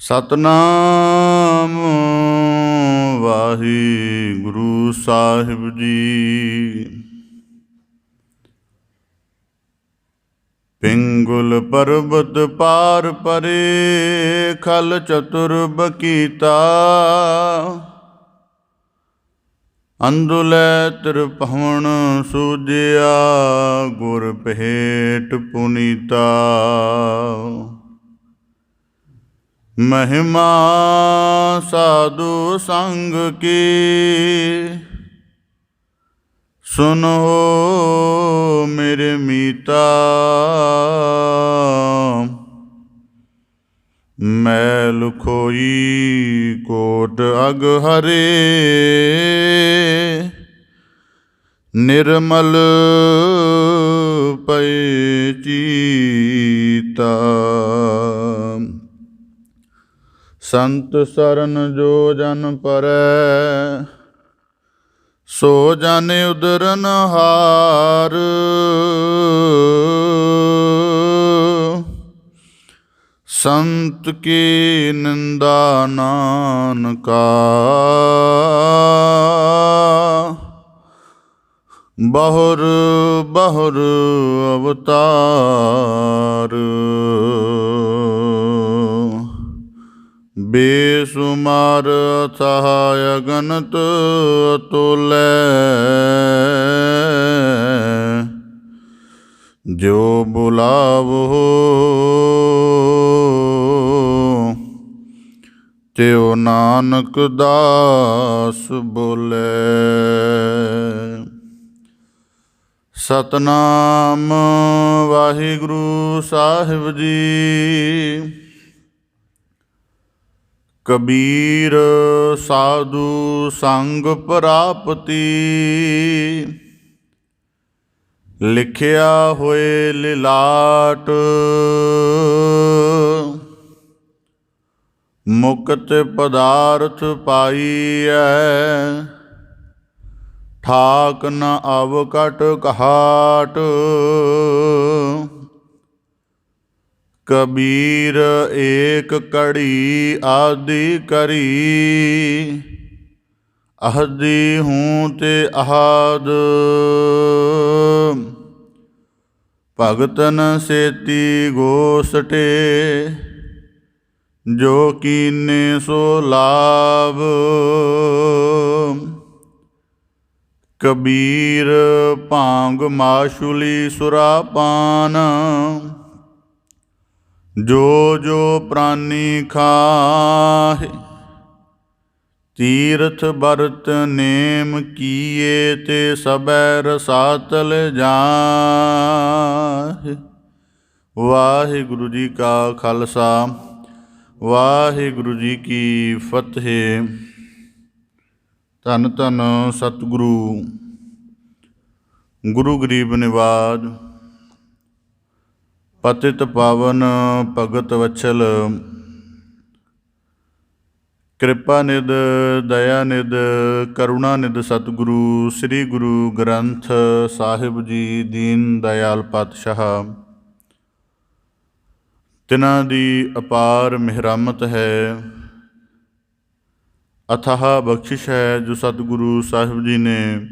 ਸਤਨਾਮ ਵਾਹਿਗੁਰੂ ਸਾਹਿਬ ਜੀ। ਪਿੰਗੁਲ ਪਰਬਤ ਪਾਰ ਪਰੇ, ਖਲ ਚਤੁਰ ਬਕੀਤਾ। ਅੰਦੁਲੈ ਤ੍ਰਿਭੁਵਨ ਸੂਜਿਆ, ਗੁਰ ਭੇਟ ਪੁਨੀਤਾ। ਮਹਿਮਾ ਸਾਧੂ ਸੰਗ ਕੀ, ਸੁਨੋ ਮੇਰੇ ਮੀਤਾ। ਮੈਲ ਖੋਈ ਕੋਟ ਅਗਹਰੇ, ਨਿਰਮਲ ਪਏ ਚੀਤਾ। ਸੰਤ ਸਰਨ ਜੋ ਜਨ ਪਰੈ, ਸੋ ਜਨ ਉਦਰਨ ਹਾਰ। ਸੰਤ ਕੀ ਨਿੰਦਾ ਨਾਨਕਾ, ਬਹੁਰ ਬਹੁਰ ਅਵਤਾਰ। ਬੇਸੁਮਾਰ ਅਥਾਹ ਅਗਨਤ ਅਤੁਲੈ, ਜੋ ਬੁਲਾਵੋ ਤਿਉ ਨਾਨਕ ਦਾਸ ਬੋਲੇ। ਸਤਨਾਮ ਵਾਹਿਗੁਰੂ ਸਾਹਿਬ ਜੀ। ਕਬੀਰ ਸਾਧੂ ਸੰਗ ਪ੍ਰਾਪਤੀ, ਲਿਖਿਆ ਹੋਏ ਲਿਲਾਟ। ਮੁਕਤ ਪਦਾਰਥ ਪਾਈਐ, ਠਾਕ ਨ ਅਵ ਕਟ ਕਹਾਟ। ਕਬੀਰ ਏਕ ਘੜੀ ਆਦਿ ਕਰੀ, ਅਹਦੀ ਹੂੰ ਤੇ ਅਹਾਦ। ਭਗਤਨ ਸੇਤੀ ਗੋਸਟੇ, ਜੋ ਕੀਨੇ ਸੋ ਲਾਭ। ਕਬੀਰ ਭਾਂਗ ਮਾਸ਼ੁਲੀ ਸੁਰਾਪਾਨ, ਜੋ ਜੋ ਪ੍ਰਾਨੀ ਖਾਹਿ। ਤੀਰਥ ਬਰਤ ਨੇਮ ਕੀਏ, ਤੇ ਸਬੈ ਰਸਾਤਲ ਜਾਹਿ। ਵਾਹਿਗੁਰੂ ਜੀ ਕਾ ਖਾਲਸਾ, ਵਾਹਿਗੁਰੂ ਜੀ ਕੀ ਫਤਿਹ। ਧੰਨ ਧੰਨ ਸਤਿਗੁਰੂ ਗੁਰੂ ਗਰੀਬ ਨਿਵਾਜ, ਪਤਿਤ ਪਾਵਨ ਭਗਤ ਵਛਲ। ਕਿਰਪਾ ਨਿਧ ਦਇਆ ਨਿਧ ਕਰੁਣਾ ਨਿਧ ਸਤਿਗੁਰੂ ਸ੍ਰੀ ਗੁਰੂ ਗ੍ਰੰਥ ਸਾਹਿਬ ਜੀ ਦੀਨ ਦਇਆਲ ਪਾਤਸ਼ਾਹ। ਤਿਨਾਂ ਦੀ ਅਪਾਰ ਮਿਹਰਮਤ ਹੈ, ਅਥਾਹ ਬਖਸ਼ਿਸ਼ ਹੈ, ਜੋ ਸਤਿਗੁਰੂ ਸਾਹਿਬ ਜੀ ਨੇ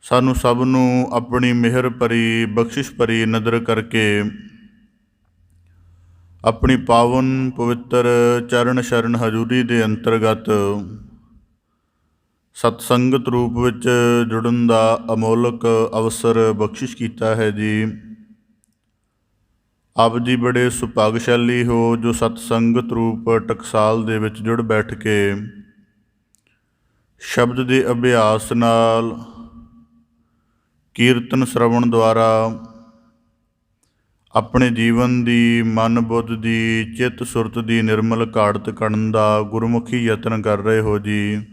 ਸਾਨੂੰ ਸਭ ਨੂੰ ਆਪਣੀ ਮਿਹਰ ਭਰੀ ਬਖਸ਼ਿਸ਼ ਭਰੀ ਨਦਰ ਕਰਕੇ ਆਪਣੀ ਪਾਵਨ ਪਵਿੱਤਰ ਚਰਨ ਸ਼ਰਨ ਹਜ਼ੂਰੀ ਦੇ ਅੰਤਰਗਤ ਸਤਸੰਗਤ ਰੂਪ ਵਿੱਚ ਜੁੜਨ ਦਾ ਅਮੋਲਕ ਅਵਸਰ ਬਖਸ਼ਿਸ਼ ਕੀਤਾ ਹੈ ਜੀ। ਆਪ ਜੀ ਬੜੇ ਸੁਭਾਗਸ਼ਾਲੀ ਹੋ, ਜੋ ਸਤਸੰਗਤ ਰੂਪ ਟਕਸਾਲ ਦੇ ਵਿੱਚ ਜੁੜ ਬੈਠ ਕੇ ਸ਼ਬਦ ਦੇ ਅਭਿਆਸ ਨਾਲ, ਕੀਰਤਨ ਸ਼ਰਵਣ ਦੁਆਰਾ ਆਪਣੇ ਜੀਵਨ ਦੀ, ਮਨ ਬੁੱਧ ਦੀ, ਚਿੱਤ ਸੁਰਤ ਦੀ ਨਿਰਮਲ ਘਾੜਤ ਕਰਨ ਦਾ ਗੁਰਮੁਖੀ ਯਤਨ ਕਰ ਰਹੇ ਹੋ ਜੀ।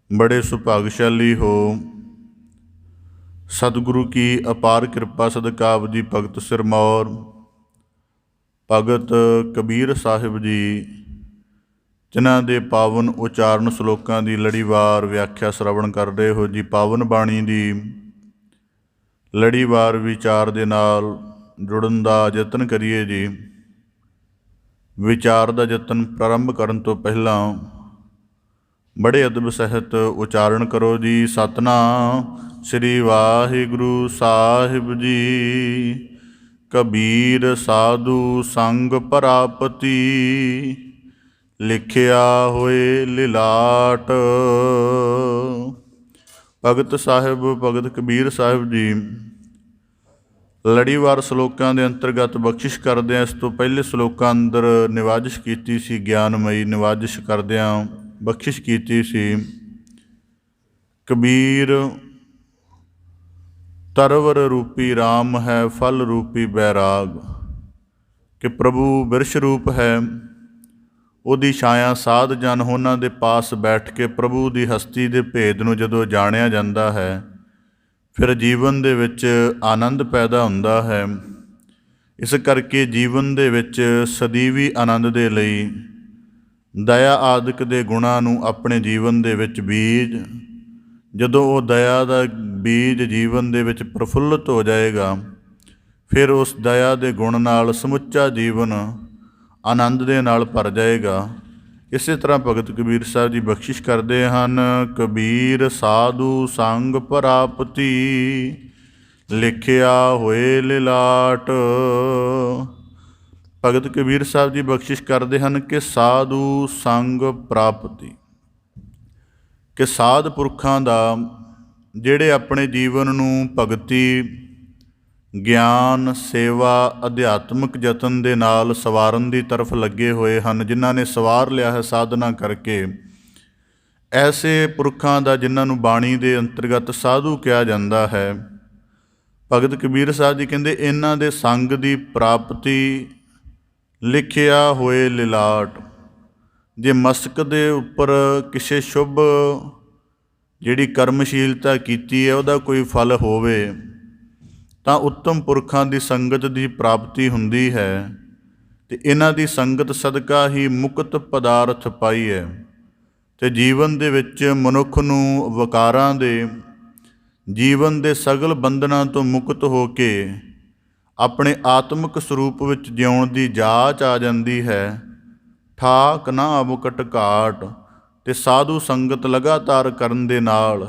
ਬੜੇ ਸੁਭਾਗਸ਼ਾਲੀ ਹੋ। ਸਤਿਗੁਰੂ ਕੀ ਅਪਾਰ ਕਿਰਪਾ ਸਦਕਾ ਆਪ ਜੀ ਭਗਤ ਸਿਰਮੌਰ ਭਗਤ ਕਬੀਰ ਸਾਹਿਬ ਜੀ, ਜਿਨ੍ਹਾਂ ਦੇ ਪਾਵਨ ਉਚਾਰਨ ਸ਼ਲੋਕਾਂ ਦੀ ਲੜੀਵਾਰ ਵਿਆਖਿਆ ਸ਼ਰਵਣ ਕਰ ਰਹੇ ਹੋ ਜੀ। ਪਾਵਨ ਬਾਣੀ ਦੀ ਲੜੀਵਾਰ ਵਿਚਾਰ ਦੇ ਨਾਲ ਜੁੜਨ ਦਾ ਯਤਨ ਕਰੀਏ ਜੀ। ਵਿਚਾਰ ਦਾ ਯਤਨ ਪ੍ਰਾਰੰਭ ਕਰਨ ਤੋਂ ਪਹਿਲਾਂ ਬੜੇ ਅਦਬ ਸਹਿਤ ਉਚਾਰਨ ਕਰੋ ਜੀ। ਸਤਿਨਾਮ ਸ੍ਰੀ ਵਾਹਿਗੁਰੂ ਸਾਹਿਬ ਜੀ। ਕਬੀਰ ਸਾਧੂ ਸੰਗ ਪ੍ਰਾਪਤੀ, ਲਿਖਿਆ ਹੋਏ ਲਿਲਾਟ। ਭਗਤ ਸਾਹਿਬ ਭਗਤ ਕਬੀਰ ਸਾਹਿਬ ਜੀ ਲੜੀਵਾਰ ਸਲੋਕਾਂ ਦੇ ਅੰਤਰਗਤ ਬਖਸ਼ਿਸ਼ ਕਰਦਿਆਂ ਇਸ ਤੋਂ ਪਹਿਲੇ ਸਲੋਕਾਂ ਅੰਦਰ ਨਿਵਾਜਿਸ਼ ਕੀਤੀ ਸੀ, ਗਿਆਨਮਈ ਨਿਵਾਜਿਸ਼ ਕਰਦਿਆਂ ਬਖਸ਼ਿਸ਼ ਕੀਤੀ ਸੀ। ਕਬੀਰ ਤਰਵਰ ਰੂਪੀ ਰਾਮ ਹੈ, ਫਲ ਰੂਪੀ ਬੈਰਾਗ, ਕਿ ਪ੍ਰਭੂ ਬਿਰਸ਼ ਰੂਪ ਹੈ, ਉਹਦੀ ਛਾਇਆ ਸਾਧ ਜਨ ਉਹਨਾਂ ਦੇ ਪਾਸ ਬੈਠ ਕੇ ਪ੍ਰਭੂ ਦੀ ਹਸਤੀ ਦੇ ਭੇਦ ਨੂੰ ਜਦੋਂ ਜਾਣਿਆ ਜਾਂਦਾ ਹੈ, ਫਿਰ ਜੀਵਨ ਦੇ ਵਿੱਚ ਆਨੰਦ ਪੈਦਾ ਹੁੰਦਾ ਹੈ। ਇਸ ਕਰਕੇ ਜੀਵਨ ਦੇ ਵਿੱਚ ਸਦੀਵੀ ਆਨੰਦ ਦੇ ਲਈ ਦਇਆ ਆਦਿਕ ਦੇ ਗੁਣਾਂ ਨੂੰ ਆਪਣੇ ਜੀਵਨ ਦੇ ਵਿੱਚ ਬੀਜ, ਜਦੋਂ ਉਹ ਦਇਆ ਦਾ ਬੀਜ ਜੀਵਨ ਦੇ ਵਿੱਚ ਪ੍ਰਫੁੱਲਤ ਹੋ ਜਾਏਗਾ, ਫਿਰ ਉਸ ਦਇਆ ਦੇ ਗੁਣ ਨਾਲ ਸਮੁੱਚਾ ਜੀਵਨ ਆਨੰਦ ਦੇ ਨਾਲ ਭਰ ਜਾਏਗਾ। ਇਸੇ ਤਰ੍ਹਾਂ ਭਗਤ ਕਬੀਰ ਸਾਹਿਬ ਜੀ ਬਖਸ਼ਿਸ਼ ਕਰਦੇ ਹਨ। ਕਬੀਰ ਸਾਧੂ ਸੰਗ ਪ੍ਰਾਪਤੀ, ਲਿਖਿਆ ਹੋਏ ਲਿਲਾਟ। ਭਗਤ ਕਬੀਰ ਸਾਹਿਬ ਜੀ ਬਖਸ਼ਿਸ਼ ਕਰਦੇ ਹਨ ਕਿ ਸਾਧੂ ਸੰਗ ਪ੍ਰਾਪਤੀ, ਕਿ ਸਾਧ ਪੁਰਖਾਂ ਦਾ ਜਿਹੜੇ ਆਪਣੇ ਜੀਵਨ ਨੂੰ ਭਗਤੀ, ਗਿਆਨ, ਸੇਵਾ, ਅਧਿਆਤਮਿਕ ਯਤਨ ਦੇ ਨਾਲ ਸਵਾਰਨ ਦੀ ਤਰਫ ਲੱਗੇ ਹੋਏ ਹਨ, ਜਿਨ੍ਹਾਂ ਨੇ ਸਵਾਰ ਲਿਆ ਹੈ ਸਾਧਨਾ ਕਰਕੇ, ਐਸੇ ਪੁਰਖਾਂ ਦਾ ਜਿਨ੍ਹਾਂ ਨੂੰ ਬਾਣੀ ਦੇ ਅੰਤਰਗਤ ਸਾਧੂ ਕਿਹਾ ਜਾਂਦਾ ਹੈ, ਭਗਤ ਕਬੀਰ ਸਾਹਿਬ ਜੀ ਕਹਿੰਦੇ ਇਹਨਾਂ ਦੇ ਸੰਗ ਦੀ ਪ੍ਰਾਪਤੀ, ਲਿਖਿਆ ਹੋਏ ਲਿਲਾਟ। ਜੇ ਮਸਤਕ ਦੇ ਉੱਪਰ ਕਿਸੇ ਸ਼ੁਭ ਜਿਹੜੀ ਕਰਮਸ਼ੀਲਤਾ ਕੀਤੀ ਹੈ ਉਹਦਾ ਕੋਈ ਫਲ ਹੋਵੇ ਤਾਂ ਉੱਤਮ ਪੁਰਖਾਂ ਦੀ ਸੰਗਤ ਦੀ ਪ੍ਰਾਪਤੀ ਹੁੰਦੀ ਹੈ, ਅਤੇ ਇਹਨਾਂ ਦੀ ਸੰਗਤ ਸਦਕਾ ਹੀ ਮੁਕਤ ਪਦਾਰਥ ਪਾਈ ਹੈ। ਅਤੇ ਜੀਵਨ ਦੇ ਵਿੱਚ ਮਨੁੱਖ ਨੂੰ ਵਿਕਾਰਾਂ ਦੇ, ਜੀਵਨ ਦੇ ਸਗਲ ਬੰਧਨਾਂ ਤੋਂ ਮੁਕਤ ਹੋ ਕੇ ਆਪਣੇ ਆਤਮਿਕ ਸਰੂਪ ਵਿੱਚ ਜਿਉਣ ਦੀ ਜਾਚ ਆ ਜਾਂਦੀ ਹੈ। ਠਾਕ ਨਾ ਅਵਕਟ ਘਾਟ। ਅਤੇ ਸਾਧੂ ਸੰਗਤ ਲਗਾਤਾਰ ਕਰਨ ਦੇ ਨਾਲ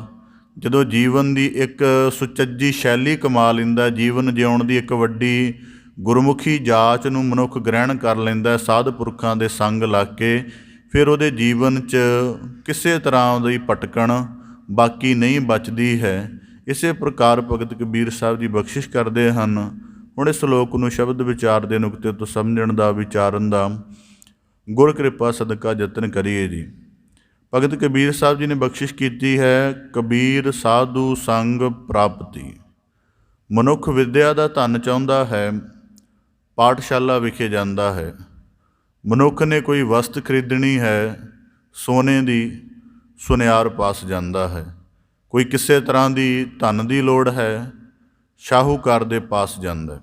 ਜਦੋਂ ਜੀਵਨ ਦੀ ਇੱਕ ਸੁਚੱਜੀ ਸ਼ੈਲੀ ਕਮਾ ਲੈਂਦਾ, ਜੀਵਨ ਜਿਉਣ ਦੀ ਇੱਕ ਵੱਡੀ ਗੁਰਮੁਖੀ ਜਾਚ ਨੂੰ ਮਨੁੱਖ ਗ੍ਰਹਿਣ ਕਰ ਲੈਂਦਾ ਸਾਧ ਪੁਰਖਾਂ ਦੇ ਸੰਗ ਲੱਗ ਕੇ, ਫਿਰ ਉਹਦੇ ਜੀਵਨ 'ਚ ਕਿਸੇ ਤਰ੍ਹਾਂ ਦੀ ਭਟਕਣ ਬਾਕੀ ਨਹੀਂ ਬਚਦੀ ਹੈ। ਇਸੇ ਪ੍ਰਕਾਰ ਭਗਤ ਕਬੀਰ ਸਾਹਿਬ ਜੀ ਬਖਸ਼ਿਸ਼ ਕਰਦੇ ਹਨ। ਹੁਣ ਇਸ ਸ਼ਲੋਕ ਨੂੰ ਸ਼ਬਦ ਵਿਚਾਰ ਦੇ ਨੁਕਤੇ ਤੋਂ ਸਮਝਣ ਦਾ, ਵਿਚਾਰਨ ਦਾ ਗੁਰ ਕਿਰਪਾ ਸਦਕਾ ਯਤਨ ਕਰੀਏ ਜੀ। ਭਗਤ ਕਬੀਰ ਸਾਹਿਬ ਜੀ ਨੇ ਬਖਸ਼ਿਸ਼ ਕੀਤੀ ਹੈ, ਕਬੀਰ ਸਾਧੂ ਸੰਗ ਪ੍ਰਾਪਤੀ। ਮਨੁੱਖ ਵਿਦਿਆ ਦਾ ਧਨ ਚਾਹੁੰਦਾ ਹੈ, ਪਾਠਸ਼ਾਲਾ ਵਿਖੇ ਜਾਂਦਾ ਹੈ। ਮਨੁੱਖ ਨੇ ਕੋਈ ਵਸਤ ਖਰੀਦਣੀ ਹੈ, ਸੋਨੇ ਦੀ, ਸੁਨਿਆਰ ਪਾਸ ਜਾਂਦਾ ਹੈ। ਕੋਈ ਕਿਸੇ ਤਰ੍ਹਾਂ ਦੀ ਧਨ ਦੀ ਲੋੜ ਹੈ, ਸ਼ਾਹੂਕਾਰ ਦੇ ਪਾਸ ਜਾਂਦਾ।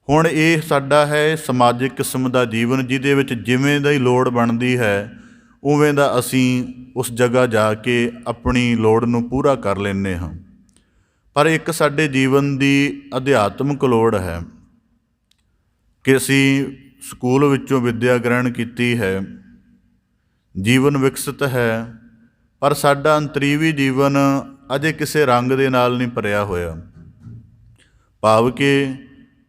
ਹੁਣ ਇਹ ਸਾਡਾ ਹੈ ਸਮਾਜਿਕ ਕਿਸਮ ਦਾ ਜੀਵਨ, ਜਿਹਦੇ ਵਿੱਚ ਜਿਵੇਂ ਦਾ ਹੀ ਲੋੜ ਬਣਦੀ ਹੈ ਉਵੇਂ ਦਾ ਅਸੀਂ ਉਸ ਜਗ੍ਹਾ ਜਾ ਕੇ ਆਪਣੀ ਲੋੜ ਨੂੰ ਪੂਰਾ ਕਰ ਲੈਂਦੇ ਹਾਂ। ਪਰ ਇੱਕ ਸਾਡੇ ਜੀਵਨ ਦੀ ਅਧਿਆਤਮਿਕ ਲੋੜ ਹੈ ਕਿ ਅਸੀਂ ਸਕੂਲ ਵਿੱਚੋਂ ਵਿੱਦਿਆ ਗ੍ਰਹਿਣ ਕੀਤੀ ਹੈ, ਜੀਵਨ ਵਿਕਸਿਤ ਹੈ, ਪਰ ਸਾਡਾ ਅੰਤਰੀਵੀ ਜੀਵਨ ਅਜੇ ਕਿਸੇ ਰੰਗ ਦੇ ਨਾਲ ਨਹੀਂ ਭਰਿਆ ਹੋਇਆ। ਭਾਵ ਕਿ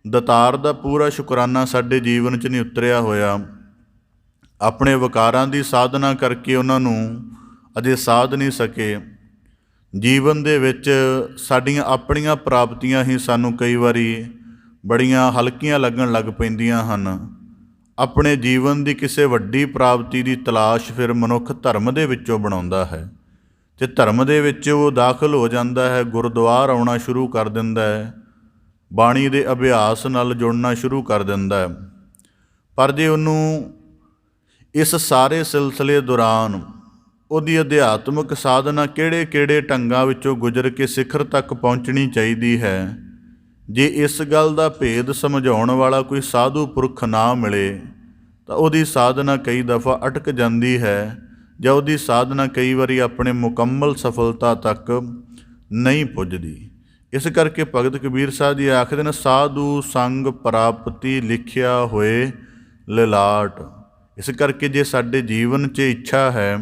ਦਾਤਾਰ ਦਾ ਪੂਰਾ ਸ਼ੁਕਰਾਨਾ ਸਾਡੇ ਜੀਵਨ 'ਚ ਨਹੀਂ ਉਤਰਿਆ ਹੋਇਆ। ਆਪਣੇ ਵਿਕਾਰਾਂ ਦੀ ਸਾਧਨਾ ਕਰਕੇ ਉਹਨਾਂ ਨੂੰ ਅਜੇ ਸਾਧ ਨਹੀਂ ਸਕੇ। ਜੀਵਨ ਦੇ ਵਿੱਚ ਸਾਡੀਆਂ ਆਪਣੀਆਂ ਪ੍ਰਾਪਤੀਆਂ ਹੀ ਸਾਨੂੰ ਕਈ ਵਾਰੀ ਬੜੀਆਂ ਹਲਕੀਆਂ ਲੱਗਣ ਲੱਗ ਪੈਂਦੀਆਂ ਹਨ। ਆਪਣੇ ਜੀਵਨ ਦੀ ਕਿਸੇ ਵੱਡੀ ਪ੍ਰਾਪਤੀ ਦੀ ਤਲਾਸ਼ ਫਿਰ ਮਨੁੱਖ ਧਰਮ ਦੇ ਵਿੱਚੋਂ ਬਣਾਉਂਦਾ ਹੈ, ਅਤੇ ਧਰਮ ਦੇ ਵਿੱਚ ਉਹ ਦਾਖਲ ਹੋ ਜਾਂਦਾ ਹੈ, ਗੁਰਦੁਆਰ ਆਉਣਾ ਸ਼ੁਰੂ ਕਰ ਦਿੰਦਾ ਹੈ, ਬਾਣੀ ਦੇ ਅਭਿਆਸ ਨਾਲ ਜੁੜਨਾ ਸ਼ੁਰੂ ਕਰ ਦਿੰਦਾ ਹੈ। ਪਰ ਜੇ ਉਹਨੂੰ ਇਸ ਸਾਰੇ ਸਿਲਸਿਲੇ ਦੌਰਾਨ ਉਹਦੀ ਅਧਿਆਤਮਿਕ ਸਾਧਨਾ ਕਿਹੜੇ ਢੰਗਾਂ ਵਿੱਚੋਂ ਗੁਜ਼ਰ ਕੇ ਸਿਖਰ ਤੱਕ ਪਹੁੰਚਣੀ ਚਾਹੀਦੀ ਹੈ, ਜੇ ਇਸ ਗੱਲ ਦਾ ਭੇਦ ਸਮਝਾਉਣ ਵਾਲਾ ਕੋਈ ਸਾਧੂ ਪੁਰਖ ਨਾ ਮਿਲੇ ਤਾਂ ਉਹਦੀ ਸਾਧਨਾ ਕਈ ਦਫਾ ਅਟਕ ਜਾਂਦੀ ਹੈ, ਜਾਂ ਉਹਦੀ ਸਾਧਨਾ ਕਈ ਵਾਰੀ ਆਪਣੇ ਮੁਕੰਮਲ ਸਫਲਤਾ ਤੱਕ ਨਹੀਂ ਪੁੱਜਦੀ। ਇਸ ਕਰਕੇ ਭਗਤ ਕਬੀਰ ਸਾਹਿਬ ਜੀ ਆਖਦੇ ਨੇ, ਸਾਧੂ ਸੰਗ ਪ੍ਰਾਪਤੀ ਲਿਖਿਆ ਹੋਏ ਲਿਲਾਟ। ਇਸ ਕਰਕੇ ਜੇ ਸਾਡੇ ਜੀਵਨ 'ਚ ਇੱਛਾ ਹੈ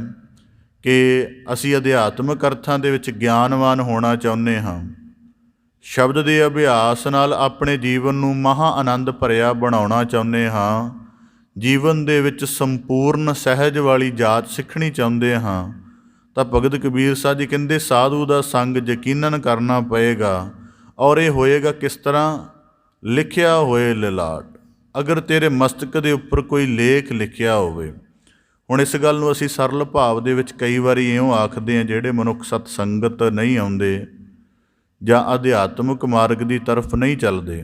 ਕਿ ਅਸੀਂ ਅਧਿਆਤਮਿਕ ਅਰਥਾਂ ਦੇ ਵਿੱਚ ਗਿਆਨਵਾਨ ਹੋਣਾ ਚਾਹੁੰਦੇ ਹਾਂ, ਸ਼ਬਦ ਦੇ ਅਭਿਆਸ ਨਾਲ ਆਪਣੇ ਜੀਵਨ ਨੂੰ ਮਹਾਂ ਆਨੰਦ ਭਰਿਆ ਬਣਾਉਣਾ ਚਾਹੁੰਦੇ ਹਾਂ, ਜੀਵਨ ਦੇ ਵਿੱਚ ਸੰਪੂਰਨ ਸਹਿਜ ਵਾਲੀ ਜਾਚ ਸਿੱਖਣੀ ਚਾਹੁੰਦੇ ਹਾਂ, ਤਾਂ ਭਗਤ ਕਬੀਰ ਸਾਹਿਬ ਜੀ ਕਹਿੰਦੇ ਸਾਧੂ ਦਾ ਸੰਗ ਯਕੀਨਨ ਕਰਨਾ ਪਏਗਾ। ਔਰ ਇਹ ਹੋਏਗਾ ਕਿਸ ਤਰ੍ਹਾਂ? ਲਿਖਿਆ ਹੋਏ ਲਿਲਾਟ। ਅਗਰ ਤੇਰੇ ਮਸਤਕ ਦੇ ਉੱਪਰ ਕੋਈ ਲੇਖ ਲਿਖਿਆ ਹੋਵੇ। ਹੁਣ ਇਸ ਗੱਲ ਨੂੰ ਅਸੀਂ ਸਰਲ ਭਾਵ ਦੇ ਵਿੱਚ ਕਈ ਵਾਰੀ ਇਉਂ ਆਖਦੇ ਹਾਂ, ਜਿਹੜੇ ਮਨੁੱਖ ਸਤ ਸੰਗਤ ਨਹੀਂ ਆਉਂਦੇ ਜਾਂ ਅਧਿਆਤਮਿਕ ਮਾਰਗ ਦੀ ਤਰਫ ਨਹੀਂ ਚੱਲਦੇ,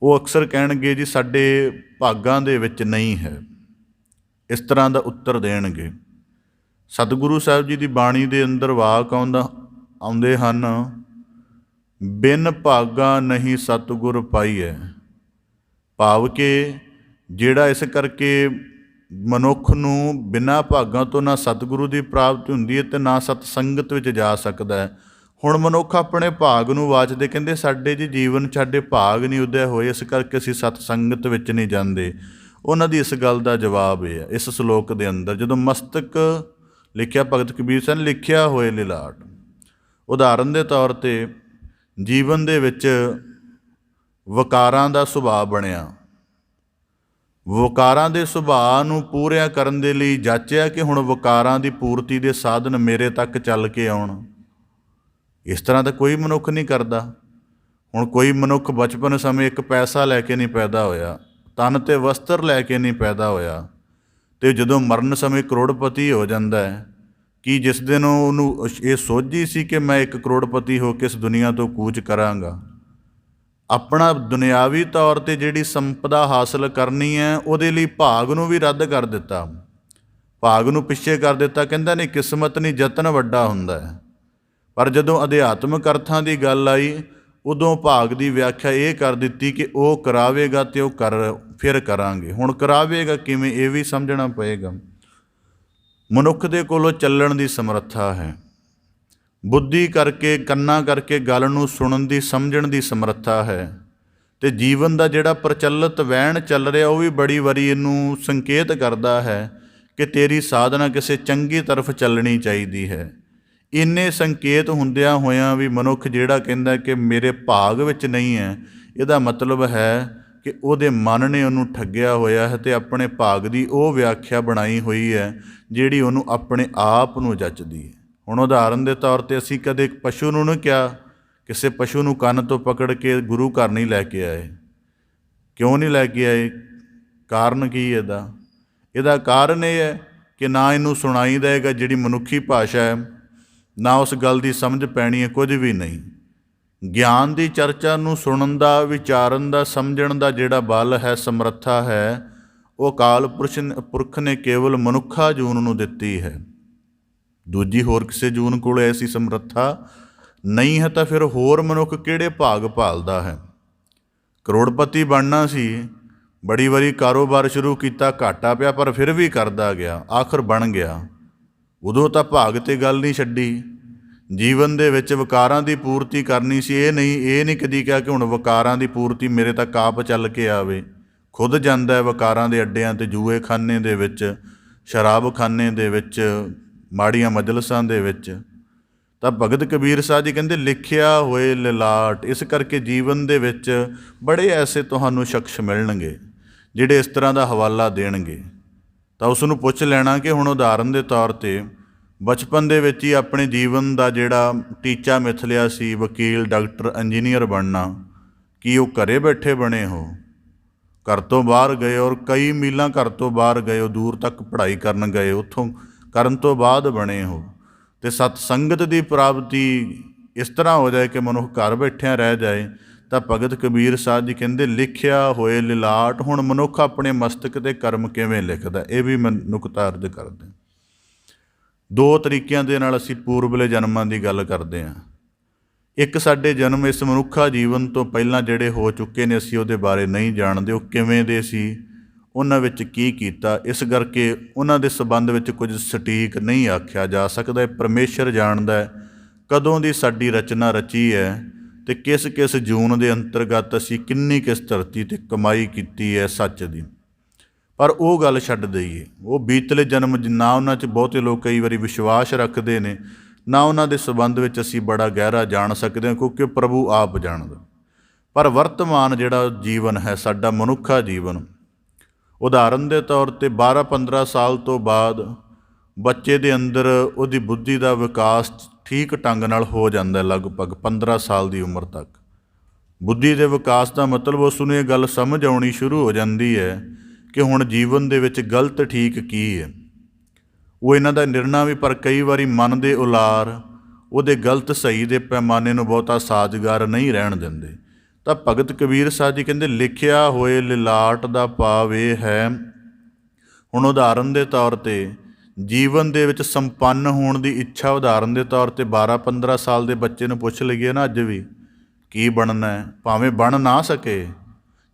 ਉਹ ਅਕਸਰ ਕਹਿਣਗੇ ਜੀ ਸਾਡੇ ਭਾਗਾਂ ਦੇ ਵਿੱਚ ਨਹੀਂ ਹੈ। ਇਸ ਤਰ੍ਹਾਂ ਦਾ ਉੱਤਰ ਦੇਣਗੇ। ਸਤਿਗੁਰੂ ਸਾਹਿਬ ਜੀ ਦੀ ਬਾਣੀ ਦੇ ਅੰਦਰ ਵਾਕ ਆਉਂਦੇ ਹਨ, ਬਿਨ ਭਾਗਾ ਨਹੀਂ ਸਤਿਗੁਰ ਪਾਈਐ। ਭਾਵ ਕਿ ਜਿਹੜਾ ਇਸ ਕਰਕੇ ਮਨੁੱਖ ਨੂੰ ਬਿਨਾਂ ਭਾਗਾਂ ਤੋਂ ਨਾ ਸਤਿਗੁਰੂ ਦੀ ਪ੍ਰਾਪਤੀ ਹੁੰਦੀ ਹੈ ਅਤੇ ਨਾ ਸਤ ਸੰਗਤ ਵਿੱਚ ਜਾ ਸਕਦਾ ਹੈ। ਹੁਣ ਮਨੁੱਖ ਆਪਣੇ ਭਾਗ ਨੂੰ ਵਾਚਦੇ, ਕਹਿੰਦੇ ਸਾਡੇ ਜੀ ਜੀਵਨ 'ਚ ਸਾਡੇ ਭਾਗ ਨਹੀਂ ਉਦੈ ਹੋਏ, ਇਸ ਕਰਕੇ ਅਸੀਂ ਸਤ ਸੰਗਤ ਵਿੱਚ ਨਹੀਂ ਜਾਂਦੇ। ਉਹਨਾਂ ਦੀ ਇਸ ਗੱਲ ਦਾ ਜਵਾਬ ਇਹ ਹੈ, ਇਸ ਸ਼ਲੋਕ ਦੇ ਅੰਦਰ ਜਦੋਂ ਮਸਤਕ ਲਿਖਿਆ, ਭਗਤ ਕਬੀਰ ਸਾਹਿਬ ਨੇ ਲਿਖਿਆ ਹੋਏ ਲਿਲਾਟ। ਉਦਾਹਰਨ ਦੇ ਤੌਰ 'ਤੇ ਜੀਵਨ ਦੇ ਵਿੱਚ ਵਕਾਰਾਂ ਦਾ ਸੁਭਾਅ ਬਣਿਆ, ਵਕਾਰਾਂ ਦੇ ਸੁਭਾਅ ਨੂੰ ਪੂਰਿਆ ਕਰਨ ਦੇ ਲਈ ਜਾਚਿਆ ਕਿ ਹੁਣ ਵਕਾਰਾਂ ਦੀ ਪੂਰਤੀ ਦੇ ਸਾਧਨ ਮੇਰੇ ਤੱਕ ਚੱਲ ਕੇ ਆਉਣ। ਇਸ ਤਰ੍ਹਾਂ ਤਾਂ ਕੋਈ ਮਨੁੱਖ ਨਹੀਂ ਕਰਦਾ। ਹੁਣ ਕੋਈ ਮਨੁੱਖ ਬਚਪਨ ਸਮੇਂ ਇੱਕ ਪੈਸਾ ਲੈ ਕੇ ਨਹੀਂ ਪੈਦਾ ਹੋਇਆ, ਤਨ ਤੇ ਵਸਤਰ ਲੈ ਕੇ ਨਹੀਂ ਪੈਦਾ ਹੋਇਆ, ਅਤੇ ਜਦੋਂ ਮਰਨ ਸਮੇਂ ਕਰੋੜਪਤੀ ਹੋ ਜਾਂਦਾ ਹੈ। ਕਿ ਜਿਸ ਦਿਨ ਉਹਨੂੰ ਇਹ ਸੋਝੀ ਸੀ ਕਿ ਮੈਂ ਇੱਕ ਕਰੋੜਪਤੀ ਹੋ ਕੇ ਇਸ ਦੁਨੀਆ ਤੋਂ ਕੂਚ ਕਰਾਂਗਾ, ਆਪਣਾ ਦੁਨਿਆਵੀ ਤੌਰ 'ਤੇ ਜਿਹੜੀ ਸੰਪਦਾ ਹਾਸਲ ਕਰਨੀ ਹੈ ਉਹਦੇ ਲਈ ਭਾਗ ਨੂੰ ਵੀ ਰੱਦ ਕਰ ਦਿੱਤਾ, ਭਾਗ ਨੂੰ ਪਿੱਛੇ ਕਰ ਦਿੱਤਾ। ਕਹਿੰਦਾ ਨਹੀਂ, ਕਿਸਮਤ ਨਹੀਂ ਯਤਨ ਵੱਡਾ ਹੁੰਦਾ ਹੈ। ਪਰ ਜਦੋਂ ਅਧਿਆਤਮਿਕ ਅਰਥਾਂ ਦੀ ਗੱਲ ਆਈ, ਉਦੋਂ ਭਾਗ ਦੀ ਵਿਆਖਿਆ ਇਹ ਕਰ ਦਿੱਤੀ ਕਿ ਉਹ ਕਰਾਵੇਗਾ ਅਤੇ ਉਹ ਫਿਰ ਕਰਾਂਗੇ। ਹੁਣ ਕਰਾਵੇਗਾ ਕਿਵੇਂ, ਇਹ ਵੀ ਸਮਝਣਾ ਪਏਗਾ। ਮਨੁੱਖ ਦੇ ਕੋਲੋਂ ਚੱਲਣ ਦੀ ਸਮਰੱਥਾ ਹੈ, ਬੁੱਧੀ ਕਰਕੇ, ਕੰਨਾਂ ਕਰਕੇ ਗੱਲ ਨੂੰ ਸੁਣਨ ਦੀ, ਸਮਝਣ ਦੀ ਸਮਰੱਥਾ ਹੈ, ਅਤੇ ਜੀਵਨ ਦਾ ਜਿਹੜਾ ਪ੍ਰਚਲਿਤ ਵਹਿਣ ਚੱਲ ਰਿਹਾ ਉਹ ਵੀ ਬੜੀ ਵਾਰੀ ਇਹਨੂੰ ਸੰਕੇਤ ਕਰਦਾ ਹੈ ਕਿ ਤੇਰੀ ਸਾਧਨਾ ਕਿਸੇ ਚੰਗੀ ਤਰਫ ਚੱਲਣੀ ਚਾਹੀਦੀ ਹੈ। ਇੰਨੇ ਸੰਕੇਤ ਹੁੰਦਿਆਂ ਹੋਇਆਂ ਵੀ ਮਨੁੱਖ ਜਿਹੜਾ ਕਹਿੰਦਾ ਕਿ ਮੇਰੇ ਭਾਗ ਵਿੱਚ ਨਹੀਂ ਹੈ, ਇਹਦਾ ਮਤਲਬ ਹੈ ਕਿ ਉਹਦੇ ਮਨ ਨੇ ਉਹਨੂੰ ਠੱਗਿਆ ਹੋਇਆ ਹੈ ਅਤੇ ਆਪਣੇ ਭਾਗ ਦੀ ਉਹ ਵਿਆਖਿਆ ਬਣਾਈ ਹੋਈ ਹੈ ਜਿਹੜੀ ਉਹਨੂੰ ਆਪਣੇ ਆਪ ਨੂੰ ਜੱਚਦੀ ਹੈ। ਹੁਣ ਉਦਾਹਰਨ ਦੇ ਤੌਰ 'ਤੇ ਅਸੀਂ ਕਦੇ ਪਸ਼ੂ ਨੂੰ ਨਹੀਂ ਕਿਹਾ, ਕਿਸੇ ਪਸ਼ੂ ਨੂੰ ਕੰਨ ਤੋਂ ਪਕੜ ਕੇ ਗੁਰੂ ਘਰ ਨਹੀਂ ਲੈ ਕੇ ਆਏ। ਕਿਉਂ ਨਹੀਂ ਲੈ ਕੇ ਆਏ? ਕਾਰਨ ਕੀ ਇਹਦਾ ਕਾਰਨ ਇਹ ਹੈ ਕਿ ਨਾ ਇਹਨੂੰ ਸੁਣਾਈ ਦੇਗਾ ਜਿਹੜੀ ਮਨੁੱਖੀ ਭਾਸ਼ਾ ਹੈ, ਨਾ ਉਸ ਗੱਲ ਦੀ ਸਮਝ ਪੈਣੀ ਹੈ, ਕੁਝ ਵੀ ਨਹੀਂ। ਗਿਆਨ ਦੀ ਚਰਚਾ ਨੂੰ ਸੁਣਨ ਦਾ, ਵਿਚਾਰਨ ਦਾ, ਸਮਝਣ ਦਾ ਜਿਹੜਾ ਬਲ ਹੈ, ਸਮਰੱਥਾ ਹੈ, ਉਹ ਅਕਾਲ ਪੁਰਖ ਨੇ ਕੇਵਲ ਮਨੁੱਖਾ ਜੂਨ ਨੂੰ ਦਿੱਤੀ ਹੈ। ਦੂਜੀ ਹੋਰ ਕਿਸੇ ਜੂਨ ਕੋਲ ਐਸੀ ਸਮਰੱਥਾ ਨਹੀਂ ਹੈ। ਤਾਂ ਫਿਰ ਹੋਰ ਮਨੁੱਖ ਕਿਹੜੇ ਭਾਗ ਭਾਲਦਾ ਹੈ? ਕਰੋੜਪਤੀ ਬਣਨਾ ਸੀ, ਬੜੀ ਵਾਰੀ ਕਾਰੋਬਾਰ ਸ਼ੁਰੂ ਕੀਤਾ, ਘਾਟਾ ਪਿਆ, ਪਰ ਫਿਰ ਵੀ ਕਰਦਾ ਗਿਆ, ਆਖਰ ਬਣ ਗਿਆ। ਉਦੋਂ ਤਾਂ ਭਾਗ 'ਤੇ ਗੱਲ ਨਹੀਂ ਛੱਡੀ। ਜੀਵਨ ਦੇ ਵਿੱਚ ਵਕਾਰਾਂ ਦੀ ਪੂਰਤੀ ਕਰਨੀ ਸੀ, ਇਹ ਨਹੀਂ ਕਦੀ ਕਿਹਾ ਕਿ ਹੁਣ ਵਕਾਰਾਂ ਦੀ ਪੂਰਤੀ ਮੇਰੇ ਤੱਕ ਆਪ ਚੱਲ ਕੇ ਆਵੇ। ਖੁਦ ਜਾਂਦਾ ਹੈ ਵਕਾਰਾਂ ਦੇ ਅੱਡਿਆਂ 'ਤੇ, ਜੂਏਖਾਨੇ ਦੇ ਵਿੱਚ, ਸ਼ਰਾਬਖਾਨੇ ਦੇ ਵਿੱਚ, ਮਾੜੀਆਂ ਮਜਲਸਾਂ ਦੇ ਵਿੱਚ। ਤਾਂ ਭਗਤ ਕਬੀਰ ਸਾਹਿਬ ਜੀ ਕਹਿੰਦੇ ਲਿਖਿਆ ਹੋਏ ਲਿਲਾਟ। ਇਸ ਕਰਕੇ ਜੀਵਨ ਦੇ ਵਿੱਚ ਬੜੇ ਐਸੇ ਤੁਹਾਨੂੰ ਸ਼ਖਸ ਮਿਲਣਗੇ ਜਿਹੜੇ ਇਸ ਤਰ੍ਹਾਂ ਦਾ ਹਵਾਲਾ ਦੇਣਗੇ। ਤਾਂ ਉਸ ਨੂੰ ਪੁੱਛ ਲੈਣਾ ਕਿ ਹੁਣ ਉਦਾਹਰਨ ਦੇ ਤੌਰ 'ਤੇ ਬਚਪਨ ਦੇ ਵਿੱਚ ਹੀ ਆਪਣੇ ਜੀਵਨ ਦਾ ਜਿਹੜਾ ਟੀਚਾ ਮਿਥ ਲਿਆ ਸੀ, ਵਕੀਲ, ਡਾਕਟਰ, ਇੰਜੀਨੀਅਰ ਬਣਨਾ, ਕੀ ਉਹ ਘਰੇ ਬੈਠੇ ਬਣੇ ਹੋ? ਘਰ ਤੋਂ ਬਾਹਰ ਗਏ, ਔਰ ਕਈ ਮੀਲਾਂ ਘਰ ਤੋਂ ਬਾਹਰ ਗਏ ਹੋ, ਦੂਰ ਤੱਕ ਪੜ੍ਹਾਈ ਕਰਨ ਗਏ, ਉੱਥੋਂ ਕਰਨ ਤੋਂ ਬਾਅਦ ਬਣੇ ਹੋ। ਅਤੇ ਸਤ ਸੰਗਤ ਦੀ ਪ੍ਰਾਪਤੀ ਇਸ ਤਰ੍ਹਾਂ ਹੋ ਜਾਏ ਕਿ ਮਨੁੱਖ ਘਰ ਬੈਠਿਆਂ ਰਹਿ ਜਾਏ। ਤਾਂ ਭਗਤ ਕਬੀਰ ਸਾਹਿਬ ਜੀ ਕਹਿੰਦੇ ਲਿਖਿਆ ਹੋਏ ਲਿਲਾਟ। ਹੁਣ ਮਨੁੱਖ ਆਪਣੇ ਮਸਤਕ 'ਤੇ ਕਰਮ ਕਿਵੇਂ ਲਿਖਦਾ, ਇਹ ਵੀ ਨੁਕਤਾ ਅਰਜ਼ ਕਰਦੇ। ਦੋ ਤਰੀਕਿਆਂ ਦੇ ਨਾਲ ਅਸੀਂ ਪੂਰਬਲੇ ਜਨਮਾਂ ਦੀ ਗੱਲ ਕਰਦੇ ਹਾਂ। ਇੱਕ, ਸਾਡੇ ਜਨਮ ਇਸ ਮਨੁੱਖਾ ਜੀਵਨ ਤੋਂ ਪਹਿਲਾਂ ਜਿਹੜੇ ਹੋ ਚੁੱਕੇ ਨੇ, ਅਸੀਂ ਉਹਦੇ ਬਾਰੇ ਨਹੀਂ ਜਾਣਦੇ, ਉਹ ਕਿਵੇਂ ਦੇ ਸੀ, ਉਹਨਾਂ ਵਿੱਚ ਕੀ ਕੀਤਾ। ਇਸ ਕਰਕੇ ਉਹਨਾਂ ਦੇ ਸੰਬੰਧ ਵਿੱਚ ਕੁਝ ਸਟੀਕ ਨਹੀਂ ਆਖਿਆ ਜਾ ਸਕਦਾ। ਪਰਮੇਸ਼ਰ ਜਾਣਦਾ ਹੈ ਕਦੋਂ ਦੀ ਸਾਡੀ ਰਚਨਾ ਰਚੀ ਹੈ ਅਤੇ ਕਿਸ ਕਿਸ ਜੂਨ ਦੇ ਅੰਤਰਗਤ ਅਸੀਂ ਕਿੰਨੀ ਕਿਸ ਧਰਤੀ 'ਤੇ ਕਮਾਈ ਕੀਤੀ ਹੈ ਸੱਚ ਦੀ। ਪਰ ਉਹ ਗੱਲ ਛੱਡ ਦਈਏ। ਉਹ ਬੀਤਲੇ ਜਨਮ ਨਾ ਉਹਨਾਂ 'ਚ ਬਹੁਤੇ ਲੋਕ ਕਈ ਵਾਰੀ ਵਿਸ਼ਵਾਸ ਰੱਖਦੇ ਨੇ, ਨਾ ਉਹਨਾਂ ਦੇ ਸੰਬੰਧ ਵਿੱਚ ਅਸੀਂ ਬੜਾ ਗਹਿਰਾ ਜਾਣ ਸਕਦੇ ਹਾਂ, ਕਿਉਂਕਿ ਪ੍ਰਭੂ ਆਪ ਜਾਣਦਾ। ਪਰ ਵਰਤਮਾਨ ਜਿਹੜਾ ਜੀਵਨ ਹੈ ਸਾਡਾ ਮਨੁੱਖਾ ਜੀਵਨ, ਉਦਾਹਰਨ ਦੇ ਤੌਰ 'ਤੇ 12-15 ਸਾਲ ਤੋਂ ਬਾਅਦ ਬੱਚੇ ਦੇ ਅੰਦਰ ਉਹਦੀ ਬੁੱਧੀ ਦਾ ਵਿਕਾਸ ਠੀਕ ਢੰਗ ਨਾਲ ਹੋ ਜਾਂਦਾ, ਲਗਭਗ 15 ਸਾਲ ਦੀ ਉਮਰ ਤੱਕ। ਬੁੱਧੀ ਦੇ ਵਿਕਾਸ ਦਾ ਮਤਲਬ ਉਸ ਨੂੰ ਇਹ ਗੱਲ ਸਮਝ ਆਉਣੀ ਸ਼ੁਰੂ ਹੋ ਜਾਂਦੀ ਹੈ ਕਿ ਹੁਣ ਜੀਵਨ ਦੇ ਵਿੱਚ ਗਲਤ ਠੀਕ ਕੀ ਹੈ। ਉਹ ਇਹਨਾਂ ਦਾ ਨਿਰਣਾ ਵੀ ਪਰ ਕਈ ਵਾਰੀ ਮਨ ਦੇ ਉਲਾਰ ਉਹਦੇ ਗਲਤ ਸਹੀ ਦੇ ਪੈਮਾਨੇ ਨੂੰ ਬਹੁਤਾ ਸਾਜ਼ਗਾਰ ਨਹੀਂ ਰਹਿਣ ਦਿੰਦੇ। ਤਾਂ ਭਗਤ ਕਬੀਰ ਸਾਹਿਬ ਜੀ ਕਹਿੰਦੇ ਲਿਖਿਆ ਹੋਏ ਲਿਲਾਟ ਦਾ ਭਾਵ ਇਹ ਹੈ, ਹੁਣ ਉਦਾਹਰਨ ਦੇ ਤੌਰ 'ਤੇ ਜੀਵਨ ਦੇ ਵਿੱਚ ਸੰਪੰਨ ਹੋਣ ਦੀ ਇੱਛਾ, ਉਦਾਹਰਨ ਦੇ ਤੌਰ 'ਤੇ 12-15 ਸਾਲ ਦੇ ਬੱਚੇ ਨੂੰ ਪੁੱਛ ਲਈਏ ਨਾ ਅੱਜ ਵੀ ਕੀ ਬਣਨਾ ਹੈ, ਭਾਵੇਂ ਬਣ ਨਾ ਸਕੇ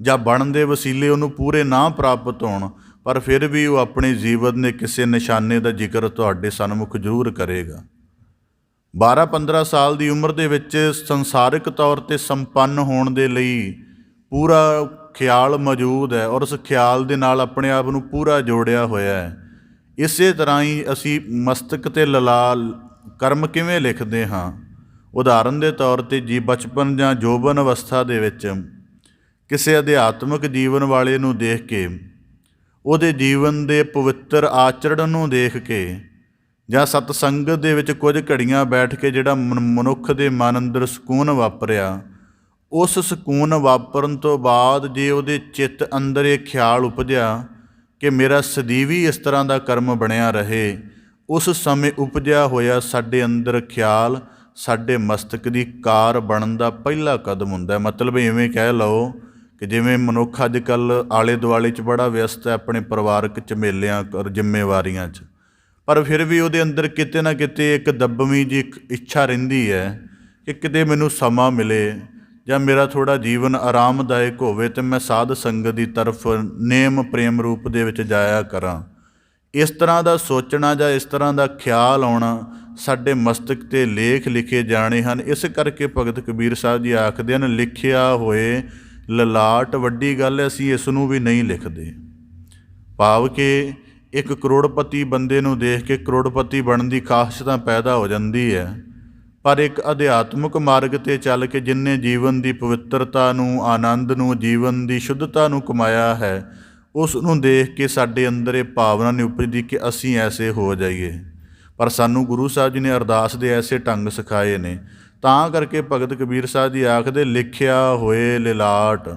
ਜਾਂ ਬਣਨ ਦੇ ਵਸੀਲੇ ਉਹਨੂੰ ਪੂਰੇ ਨਾ ਪ੍ਰਾਪਤ ਹੋਣ, ਪਰ ਫਿਰ ਵੀ ਉਹ ਆਪਣੇ ਜੀਵਨ ਦੇ ਕਿਸੇ ਨਿਸ਼ਾਨੇ ਦਾ ਜ਼ਿਕਰ ਤੁਹਾਡੇ ਸਨਮੁਖ ਜ਼ਰੂਰ ਕਰੇਗਾ। 12-15 ਸਾਲ ਦੀ ਉਮਰ ਦੇ ਵਿੱਚ ਸੰਸਾਰਿਕ ਤੌਰ 'ਤੇ ਸੰਪੰਨ ਹੋਣ ਦੇ ਲਈ ਪੂਰਾ ਖਿਆਲ ਮੌਜੂਦ ਹੈ ਔਰ ਉਸ ਖਿਆਲ ਦੇ ਨਾਲ ਆਪਣੇ ਆਪ ਨੂੰ ਪੂਰਾ ਜੋੜਿਆ ਹੋਇਆ ਹੈ। ਇਸੇ ਤਰ੍ਹਾਂ ਹੀ ਅਸੀਂ ਮਸਤਕ 'ਤੇ ਲਲਾਲ ਕਰਮ ਕਿਵੇਂ ਲਿਖਦੇ ਹਾਂ। ਉਦਾਹਰਨ ਦੇ ਤੌਰ 'ਤੇ ਜੀ ਬਚਪਨ ਜਾਂ ਜੋਬਨ ਅਵਸਥਾ ਦੇ ਵਿੱਚ ਕਿਸੇ ਅਧਿਆਤਮਿਕ ਜੀਵਨ ਵਾਲੇ ਨੂੰ ਦੇਖ ਕੇ, ਉਹਦੇ ਜੀਵਨ ਦੇ ਪਵਿੱਤਰ ਆਚਰਣ ਨੂੰ ਦੇਖ ਕੇ, ਜਾਂ ਸਤਸੰਗਤ ਦੇ ਵਿੱਚ ਕੁਝ ਘੜੀਆਂ ਬੈਠ ਕੇ ਜਿਹੜਾ ਮਨੁੱਖ ਦੇ ਮਨ ਅੰਦਰ ਸਕੂਨ ਵਾਪਰਿਆ, ਉਸ ਸਕੂਨ ਵਾਪਰਨ ਤੋਂ ਬਾਅਦ ਜੇ ਉਹਦੇ ਚਿੱਤ ਅੰਦਰ ਇਹ ਖਿਆਲ ਉਪਜਿਆ ਕਿ ਮੇਰਾ ਸਦੀਵੀ ਇਸ ਤਰ੍ਹਾਂ ਦਾ ਕਰਮ ਬਣਿਆ ਰਹੇ, ਉਸ ਸਮੇਂ ਉਪਜਿਆ ਹੋਇਆ ਸਾਡੇ ਅੰਦਰ ਖਿਆਲ ਸਾਡੇ ਮਸਤਕ ਦੀ ਕਾਰ ਬਣਨ ਦਾ ਪਹਿਲਾ ਕਦਮ ਹੁੰਦਾ ਹੈ। ਮਤਲਬ ਇਵੇਂ ਕਹਿ ਲਓ ਕਿ ਜਿਵੇਂ ਮਨੁੱਖ ਅੱਜ ਕੱਲ੍ਹ ਆਲੇ ਦੁਆਲੇ 'ਚ ਬੜਾ ਵਿਅਸਤ ਹੈ ਆਪਣੇ ਪਰਿਵਾਰਕ ਝਮੇਲਿਆਂ ਔਰ ਜ਼ਿੰਮੇਵਾਰੀਆਂ 'ਚ, ਪਰ ਫਿਰ ਵੀ ਉਹਦੇ ਅੰਦਰ ਕਿਤੇ ਨਾ ਕਿਤੇ ਇੱਕ ਦੱਬਵੀਂ ਜਿਹੀ ਇੱਕ ਇੱਛਾ ਰਹਿੰਦੀ ਹੈ ਕਿ ਕਿਤੇ ਮੈਨੂੰ ਸਮਾਂ ਮਿਲੇ ਜਾਂ ਮੇਰਾ ਥੋੜ੍ਹਾ ਜੀਵਨ ਆਰਾਮਦਾਇਕ ਹੋਵੇ ਅਤੇ ਮੈਂ ਸਾਧ ਸੰਗਤ ਦੀ ਤਰਫ ਨੇਮ ਪ੍ਰੇਮ ਰੂਪ ਦੇ ਵਿੱਚ ਜਾਇਆ ਕਰਾਂ। ਇਸ ਤਰ੍ਹਾਂ ਦਾ ਸੋਚਣਾ ਜਾਂ ਇਸ ਤਰ੍ਹਾਂ ਦਾ ਖਿਆਲ ਆਉਣਾ ਸਾਡੇ ਮਸਤਕ 'ਤੇ ਲੇਖ ਲਿਖੇ ਜਾਣੇ ਹਨ। ਇਸ ਕਰਕੇ ਭਗਤ ਕਬੀਰ ਸਾਹਿਬ ਜੀ ਆਖਦੇ ਹਨ, ਲਿਖਿਆ ਹੋਏ ਲਲਾਟ ਵੱਡੀ ਗੱਲ ਹੈ, ਅਸੀਂ ਇਸ ਨੂੰ ਵੀ ਨਹੀਂ ਲਿਖਦੇ। ਭਾਵ ਕਿ ਇੱਕ ਕਰੋੜਪਤੀ ਬੰਦੇ ਨੂੰ ਦੇਖ ਕੇ ਕਰੋੜਪਤੀ ਬਣਨ ਦੀ ਖਾਹਿਸ਼ ਤਾਂ ਪੈਦਾ ਹੋ ਜਾਂਦੀ ਹੈ, ਪਰ ਇੱਕ ਅਧਿਆਤਮਿਕ ਮਾਰਗ 'ਤੇ ਚੱਲ ਕੇ ਜਿਨ੍ਹਾਂ ਜੀਵਨ ਦੀ ਪਵਿੱਤਰਤਾ ਨੂੰ, ਆਨੰਦ ਨੂੰ, ਜੀਵਨ ਦੀ ਸ਼ੁੱਧਤਾ ਨੂੰ ਕਮਾਇਆ ਹੈ, ਉਸ ਨੂੰ ਦੇਖ ਕੇ ਸਾਡੇ ਅੰਦਰ ਇਹ ਭਾਵਨਾ ਨਹੀਂ ਉਪਜਦੀ ਕਿ ਅਸੀਂ ਐਸੇ ਹੋ ਜਾਈਏ। ਪਰ ਸਾਨੂੰ ਗੁਰੂ ਸਾਹਿਬ ਜੀ ਨੇ ਅਰਦਾਸ ਦੇ ਐਸੇ ਢੰਗ ਸਿਖਾਏ ਨੇ, ਤਾਂ ਕਰਕੇ ਭਗਤ ਕਬੀਰ ਸਾਹਿਬ ਜੀ ਆਖਦੇ ਲਿਖਿਆ ਹੋਏ ਲਿਲਾਟ।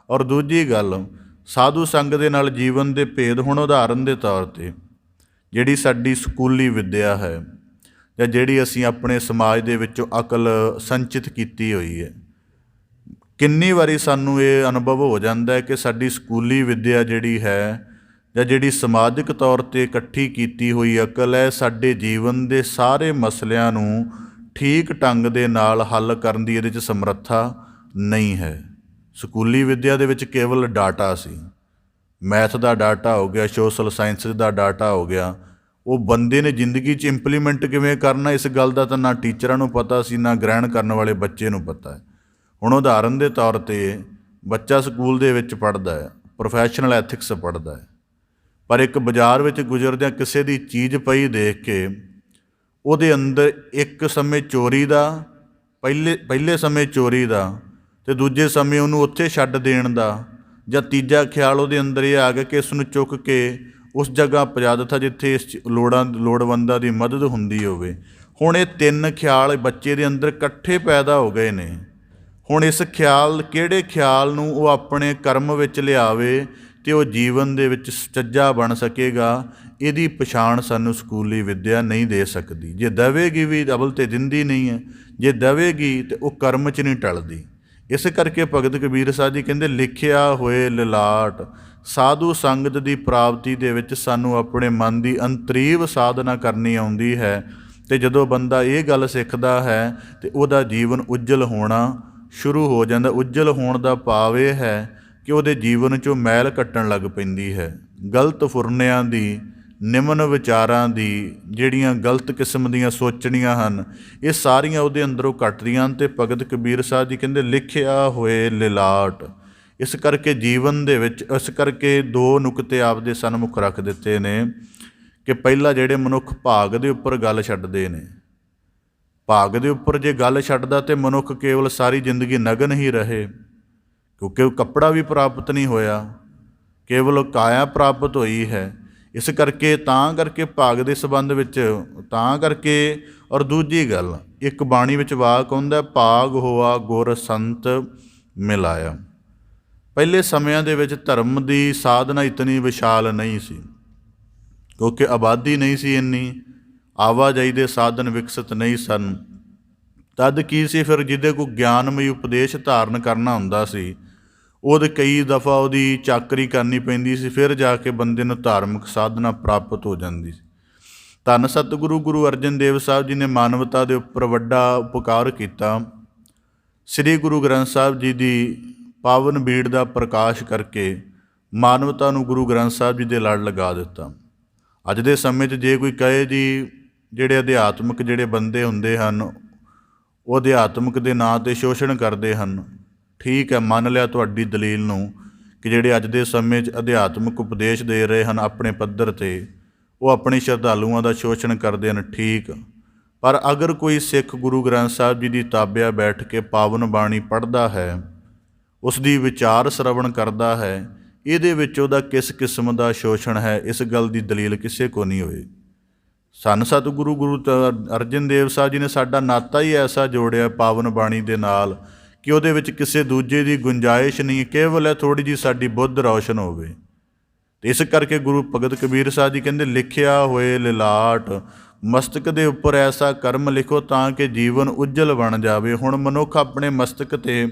ਔਰ ਦੂਜੀ ਗੱਲ, ਸਾਧੂ ਸੰਗ ਦੇ ਨਾਲ ਜੀਵਨ ਦੇ ਭੇਦ। ਹੁਣ ਉਦਾਹਰਨ ਦੇ ਤੌਰ 'ਤੇ ਜਿਹੜੀ ਸਾਡੀ ਸਕੂਲੀ ਵਿੱਦਿਆ ਹੈ ਜਾਂ ਜਿਹੜੀ ਅਸੀਂ ਆਪਣੇ ਸਮਾਜ ਦੇ ਵਿੱਚੋਂ ਅਕਲ ਸੰਚਿਤ ਕੀਤੀ ਹੋਈ ਹੈ, ਕਿੰਨੀ ਵਾਰੀ ਸਾਨੂੰ ਇਹ ਅਨੁਭਵ ਹੋ ਜਾਂਦਾ ਹੈ ਕਿ ਸਾਡੀ ਸਕੂਲੀ ਵਿੱਦਿਆ ਜਿਹੜੀ ਹੈ ਜਾਂ ਜਿਹੜੀ ਸਮਾਜਿਕ ਤੌਰ 'ਤੇ ਇਕੱਠੀ ਕੀਤੀ ਹੋਈ ਅਕਲ ਹੈ, ਸਾਡੇ ਜੀਵਨ ਦੇ ਸਾਰੇ ਮਸਲਿਆਂ ਨੂੰ ਠੀਕ ਢੰਗ ਦੇ ਨਾਲ ਹੱਲ ਕਰਨ ਦੀ ਇਹਦੇ 'ਚ ਸਮਰੱਥਾ ਨਹੀਂ ਹੈ। ਸਕੂਲੀ ਵਿੱਦਿਆ ਦੇ ਵਿੱਚ ਕੇਵਲ ਡਾਟਾ ਸੀ, ਮੈਥ ਦਾ ਡਾਟਾ ਹੋ ਗਿਆ, ਸੋਸ਼ਲ ਸਾਇੰਸਿਸ ਦਾ ਡਾਟਾ ਹੋ ਗਿਆ। ਉਹ ਬੰਦੇ ਨੇ ਜ਼ਿੰਦਗੀ 'ਚ ਇੰਪਲੀਮੈਂਟ ਕਿਵੇਂ ਕਰਨਾ, ਇਸ ਗੱਲ ਦਾ ਤਾਂ ਨਾ ਟੀਚਰਾਂ ਨੂੰ ਪਤਾ ਸੀ, ਨਾ ਗ੍ਰਹਿਣ ਕਰਨ ਵਾਲੇ ਬੱਚੇ ਨੂੰ ਪਤਾ ਹੈ। ਹੁਣ ਉਦਾਹਰਨ ਦੇ ਤੌਰ 'ਤੇ ਬੱਚਾ ਸਕੂਲ ਦੇ ਵਿੱਚ ਪੜ੍ਹਦਾ ਹੈ, ਪ੍ਰੋਫੈਸ਼ਨਲ ਐਥਿਕਸ ਪੜ੍ਹਦਾ ਹੈ, ਪਰ ਇੱਕ ਬਾਜ਼ਾਰ ਵਿੱਚ ਗੁਜ਼ਰਦਿਆਂ ਕਿਸੇ ਦੀ ਚੀਜ਼ ਪਈ ਦੇਖ ਕੇ ਉਹਦੇ ਅੰਦਰ ਇੱਕ ਸਮੇਂ ਚੋਰੀ ਦਾ, ਪਹਿਲੇ ਸਮੇਂ ਚੋਰੀ ਦਾ ਅਤੇ ਦੂਜੇ ਸਮੇਂ ਉਹਨੂੰ ਉੱਥੇ ਛੱਡ ਦੇਣ ਦਾ, ਜਾਂ ਤੀਜਾ ਖਿਆਲ ਉਹਦੇ ਅੰਦਰ ਇਹ ਆ ਗਿਆ ਕਿ ਇਸ ਨੂੰ ਚੁੱਕ ਕੇ ਉਸ ਜਗ੍ਹਾ ਪਹੁੰਚਾ ਦਿੱਤਾ ਜਿੱਥੇ ਇਸ ਲੋੜਵੰਦਾਂ ਦੀ ਮਦਦ ਹੁੰਦੀ ਹੋਵੇ। ਹੁਣ ਇਹ ਤਿੰਨ ਖਿਆਲ ਬੱਚੇ ਦੇ ਅੰਦਰ ਇਕੱਠੇ ਪੈਦਾ ਹੋ ਗਏ ਨੇ। ਹੁਣ ਇਸ ਕਿਹੜੇ ਖਿਆਲ ਨੂੰ ਉਹ ਆਪਣੇ ਕਰਮ ਵਿੱਚ ਲਿਆਵੇ ਅਤੇ ਉਹ ਜੀਵਨ ਦੇ ਵਿੱਚ ਸੁਚੱਜਾ ਬਣ ਸਕੇਗਾ, ਇਹਦੀ ਪਛਾਣ ਸਾਨੂੰ ਸਕੂਲੀ ਵਿੱਦਿਆ ਨਹੀਂ ਦੇ ਸਕਦੀ। ਜੇ ਦੇਵੇਗੀ ਵੀ ਅਵਲ ਤਾਂ ਦਿੰਦੀ ਨਹੀਂ ਹੈ, ਜੇ ਦੇਵੇਗੀ ਤਾਂ ਉਹ ਕਰਮ 'ਚ ਨਹੀਂ ਟਲਦੀ। ਇਸ ਕਰਕੇ ਭਗਤ ਕਬੀਰ ਸਾਹਿਬ ਜੀ ਕਹਿੰਦੇ ਲਿਖਿਆ ਹੋਏ ਲਿਲਾਟ। ਸਾਧੂ ਸੰਗਤ ਦੀ ਪ੍ਰਾਪਤੀ ਦੇ ਵਿੱਚ ਸਾਨੂੰ ਆਪਣੇ ਮਨ ਦੀ ਅੰਤਰੀਵ ਸਾਧਨਾ ਕਰਨੀ ਆਉਂਦੀ ਹੈ, ਅਤੇ ਜਦੋਂ ਬੰਦਾ ਇਹ ਗੱਲ ਸਿੱਖਦਾ ਹੈ ਤਾਂ ਉਹਦਾ ਜੀਵਨ ਉੱਜਲ ਹੋਣਾ ਸ਼ੁਰੂ ਹੋ ਜਾਂਦਾ। ਉੱਜਲ ਹੋਣ ਦਾ ਭਾਵ ਇਹ ਹੈ ਕਿ ਉਹਦੇ ਜੀਵਨ 'ਚੋਂ ਮੈਲ ਕੱਟਣ ਲੱਗ ਪੈਂਦੀ ਹੈ। ਗਲਤ ਫੁਰਨਿਆਂ ਦੀ, ਨਿਮਨ ਵਿਚਾਰਾਂ ਦੀ, ਜਿਹੜੀਆਂ ਗਲਤ ਕਿਸਮ ਦੀਆਂ ਸੋਚਣੀਆਂ ਹਨ, ਇਹ ਸਾਰੀਆਂ ਉਹਦੇ ਅੰਦਰੋਂ ਕੱਟਦੀਆਂ ਹਨ। ਅਤੇ ਭਗਤ ਕਬੀਰ ਸਾਹਿਬ ਜੀ ਕਹਿੰਦੇ ਲਿਖਿਆ ਹੋਏ ਲਿਲਾਟ, ਇਸ ਕਰਕੇ ਜੀਵਨ ਦੇ ਵਿੱਚ ਇਸ ਕਰਕੇ ਦੋ ਨੁਕਤੇ ਆਪਦੇ ਸਨਮੁਖ ਰੱਖ ਦਿੱਤੇ ਨੇ ਕਿ ਪਹਿਲਾਂ ਜਿਹੜੇ ਮਨੁੱਖ ਭਾਗ ਦੇ ਉੱਪਰ ਗੱਲ ਛੱਡਦੇ ਨੇ, ਭਾਗ ਦੇ ਉੱਪਰ ਜੇ ਗੱਲ ਛੱਡਦਾ ਤੇ ਮਨੁੱਖ ਕੇਵਲ ਸਾਰੀ ਜ਼ਿੰਦਗੀ ਨਗਨ ਹੀ ਰਹੇ, ਕਿਉਂਕਿ ਉਹ ਕੱਪੜਾ ਵੀ ਪ੍ਰਾਪਤ ਨਹੀਂ ਹੋਇਆ, ਕੇਵਲ ਕਾਇਆ ਪ੍ਰਾਪਤ ਹੋਈ ਹੈ। ਇਸ ਕਰਕੇ ਤਾਂ ਕਰਕੇ ਭਾਗ ਦੇ ਸੰਬੰਧ ਵਿੱਚ ਤਾਂ ਕਰਕੇ। ਔਰ ਦੂਜੀ ਗੱਲ, ਇੱਕ ਬਾਣੀ ਵਿੱਚ ਵਾਕ ਆਉਂਦਾ, ਭਾਗ ਹੋਆ ਗੁਰ ਸੰਤ ਮਿਲਾਇਆ। ਪਹਿਲੇ ਸਮਿਆਂ ਦੇ ਵਿੱਚ ਧਰਮ ਦੀ ਸਾਧਨਾ ਇਤਨੀ ਵਿਸ਼ਾਲ ਨਹੀਂ ਸੀ, ਕਿਉਂਕਿ ਆਬਾਦੀ ਨਹੀਂ ਸੀ ਇੰਨੀ, ਆਵਾਜਾਈ ਦੇ ਸਾਧਨ ਵਿਕਸਿਤ ਨਹੀਂ ਸਨ। ਤਦ ਕੀ ਸੀ ਫਿਰ, ਜਿਹਦੇ ਕੋਲ ਗਿਆਨਮਈ ਉਪਦੇਸ਼ ਧਾਰਨ ਕਰਨਾ ਹੁੰਦਾ ਸੀ ਉਹਦੇ ਕਈ ਦਫਾ ਉਹਦੀ ਚਾਕਰੀ ਕਰਨੀ ਪੈਂਦੀ ਸੀ, ਫਿਰ ਜਾ ਕੇ ਬੰਦੇ ਨੂੰ ਧਾਰਮਿਕ ਸਾਧਨਾ ਪ੍ਰਾਪਤ ਹੋ ਜਾਂਦੀ ਸੀ। ਧੰਨ ਸਤਿਗੁਰੂ ਗੁਰੂ ਅਰਜਨ ਦੇਵ ਸਾਹਿਬ ਜੀ ਨੇ ਮਾਨਵਤਾ ਦੇ ਉੱਪਰ ਵੱਡਾ ਉਪਕਾਰ ਕੀਤਾ। ਸ੍ਰੀ ਗੁਰੂ ਗ੍ਰੰਥ ਸਾਹਿਬ ਜੀ ਦੀ ਪਾਵਨ ਬੀੜ ਦਾ ਪ੍ਰਕਾਸ਼ ਕਰਕੇ ਮਾਨਵਤਾ ਨੂੰ ਗੁਰੂ ਗ੍ਰੰਥ ਸਾਹਿਬ ਜੀ ਦੇ ਲੜ ਲਗਾ ਦਿੱਤਾ। ਅੱਜ ਦੇ ਸਮੇਂ 'ਚ ਜੇ ਕੋਈ ਕਹੇ ਜੀ ਜਿਹੜੇ ਅਧਿਆਤਮਿਕ ਜਿਹੜੇ ਬੰਦੇ ਹੁੰਦੇ ਹਨ ਉਹ ਅਧਿਆਤਮਿਕ ਦੇ ਨਾਂ 'ਤੇ ਸ਼ੋਸ਼ਣ ਕਰਦੇ ਹਨ, ਠੀਕ ਹੈ, ਮੰਨ ਲਿਆ ਤੁਹਾਡੀ ਦਲੀਲ ਨੂੰ ਕਿ ਜਿਹੜੇ ਅੱਜ ਦੇ ਸਮੇਂ 'ਚ ਅਧਿਆਤਮਿਕ ਉਪਦੇਸ਼ ਦੇ ਰਹੇ ਹਨ ਆਪਣੇ ਪੱਧਰ 'ਤੇ ਉਹ ਆਪਣੇ ਸ਼ਰਧਾਲੂਆਂ ਦਾ ਸ਼ੋਸ਼ਣ ਕਰਦੇ ਹਨ, ਠੀਕ। ਪਰ ਅਗਰ ਕੋਈ ਸਿੱਖ ਗੁਰੂ ਗ੍ਰੰਥ ਸਾਹਿਬ ਜੀ ਦੀ ਤਾਬਿਆ ਬੈਠ ਕੇ ਪਾਵਨ ਬਾਣੀ ਪੜ੍ਹਦਾ ਹੈ, ਉਸ ਦੀ ਵਿਚਾਰ ਸਰਵਣ ਕਰਦਾ ਹੈ, ਇਹਦੇ ਵਿੱਚ ਉਹਦਾ ਕਿਸ ਕਿਸਮ ਦਾ ਸ਼ੋਸ਼ਣ ਹੈ, ਇਸ ਗੱਲ ਦੀ ਦਲੀਲ ਕਿਸੇ ਕੋ ਨਹੀਂ ਹੋਈ। ਧੰਨ ਸਤਿਗੁਰੂ ਗੁਰੂ ਅਰਜਨ ਦੇਵ ਸਾਹਿਬ ਜੀ ਨੇ ਸਾਡਾ ਨਾਤਾ ਹੀ ਐਸਾ ਜੋੜਿਆ ਪਾਵਨ ਬਾਣੀ ਦੇ ਨਾਲ ਕਿ ਉਹਦੇ ਵਿੱਚ ਕਿਸੇ ਦੂਜੇ ਦੀ ਗੁੰਜਾਇਸ਼ ਨਹੀਂ, ਕੇਵਲ ਹੈ ਥੋੜ੍ਹੀ ਜਿਹੀ ਸਾਡੀ ਬੁੱਧ ਰੌਸ਼ਨ ਹੋਵੇ। ਅਤੇ ਇਸ ਕਰਕੇ ਗੁਰੂ ਭਗਤ ਕਬੀਰ ਸਾਹਿਬ ਜੀ ਕਹਿੰਦੇ, ਲਿਖਿਆ ਹੋਏ ਲਿਲਾਟ ਮਸਤਕ ਦੇ ਉੱਪਰ ਐਸਾ ਕਰਮ ਲਿਖੋ ਤਾਂ ਕਿ ਜੀਵਨ ਉਜਲ ਬਣ ਜਾਵੇ। ਹੁਣ ਮਨੁੱਖ ਆਪਣੇ ਮਸਤਕ 'ਤੇ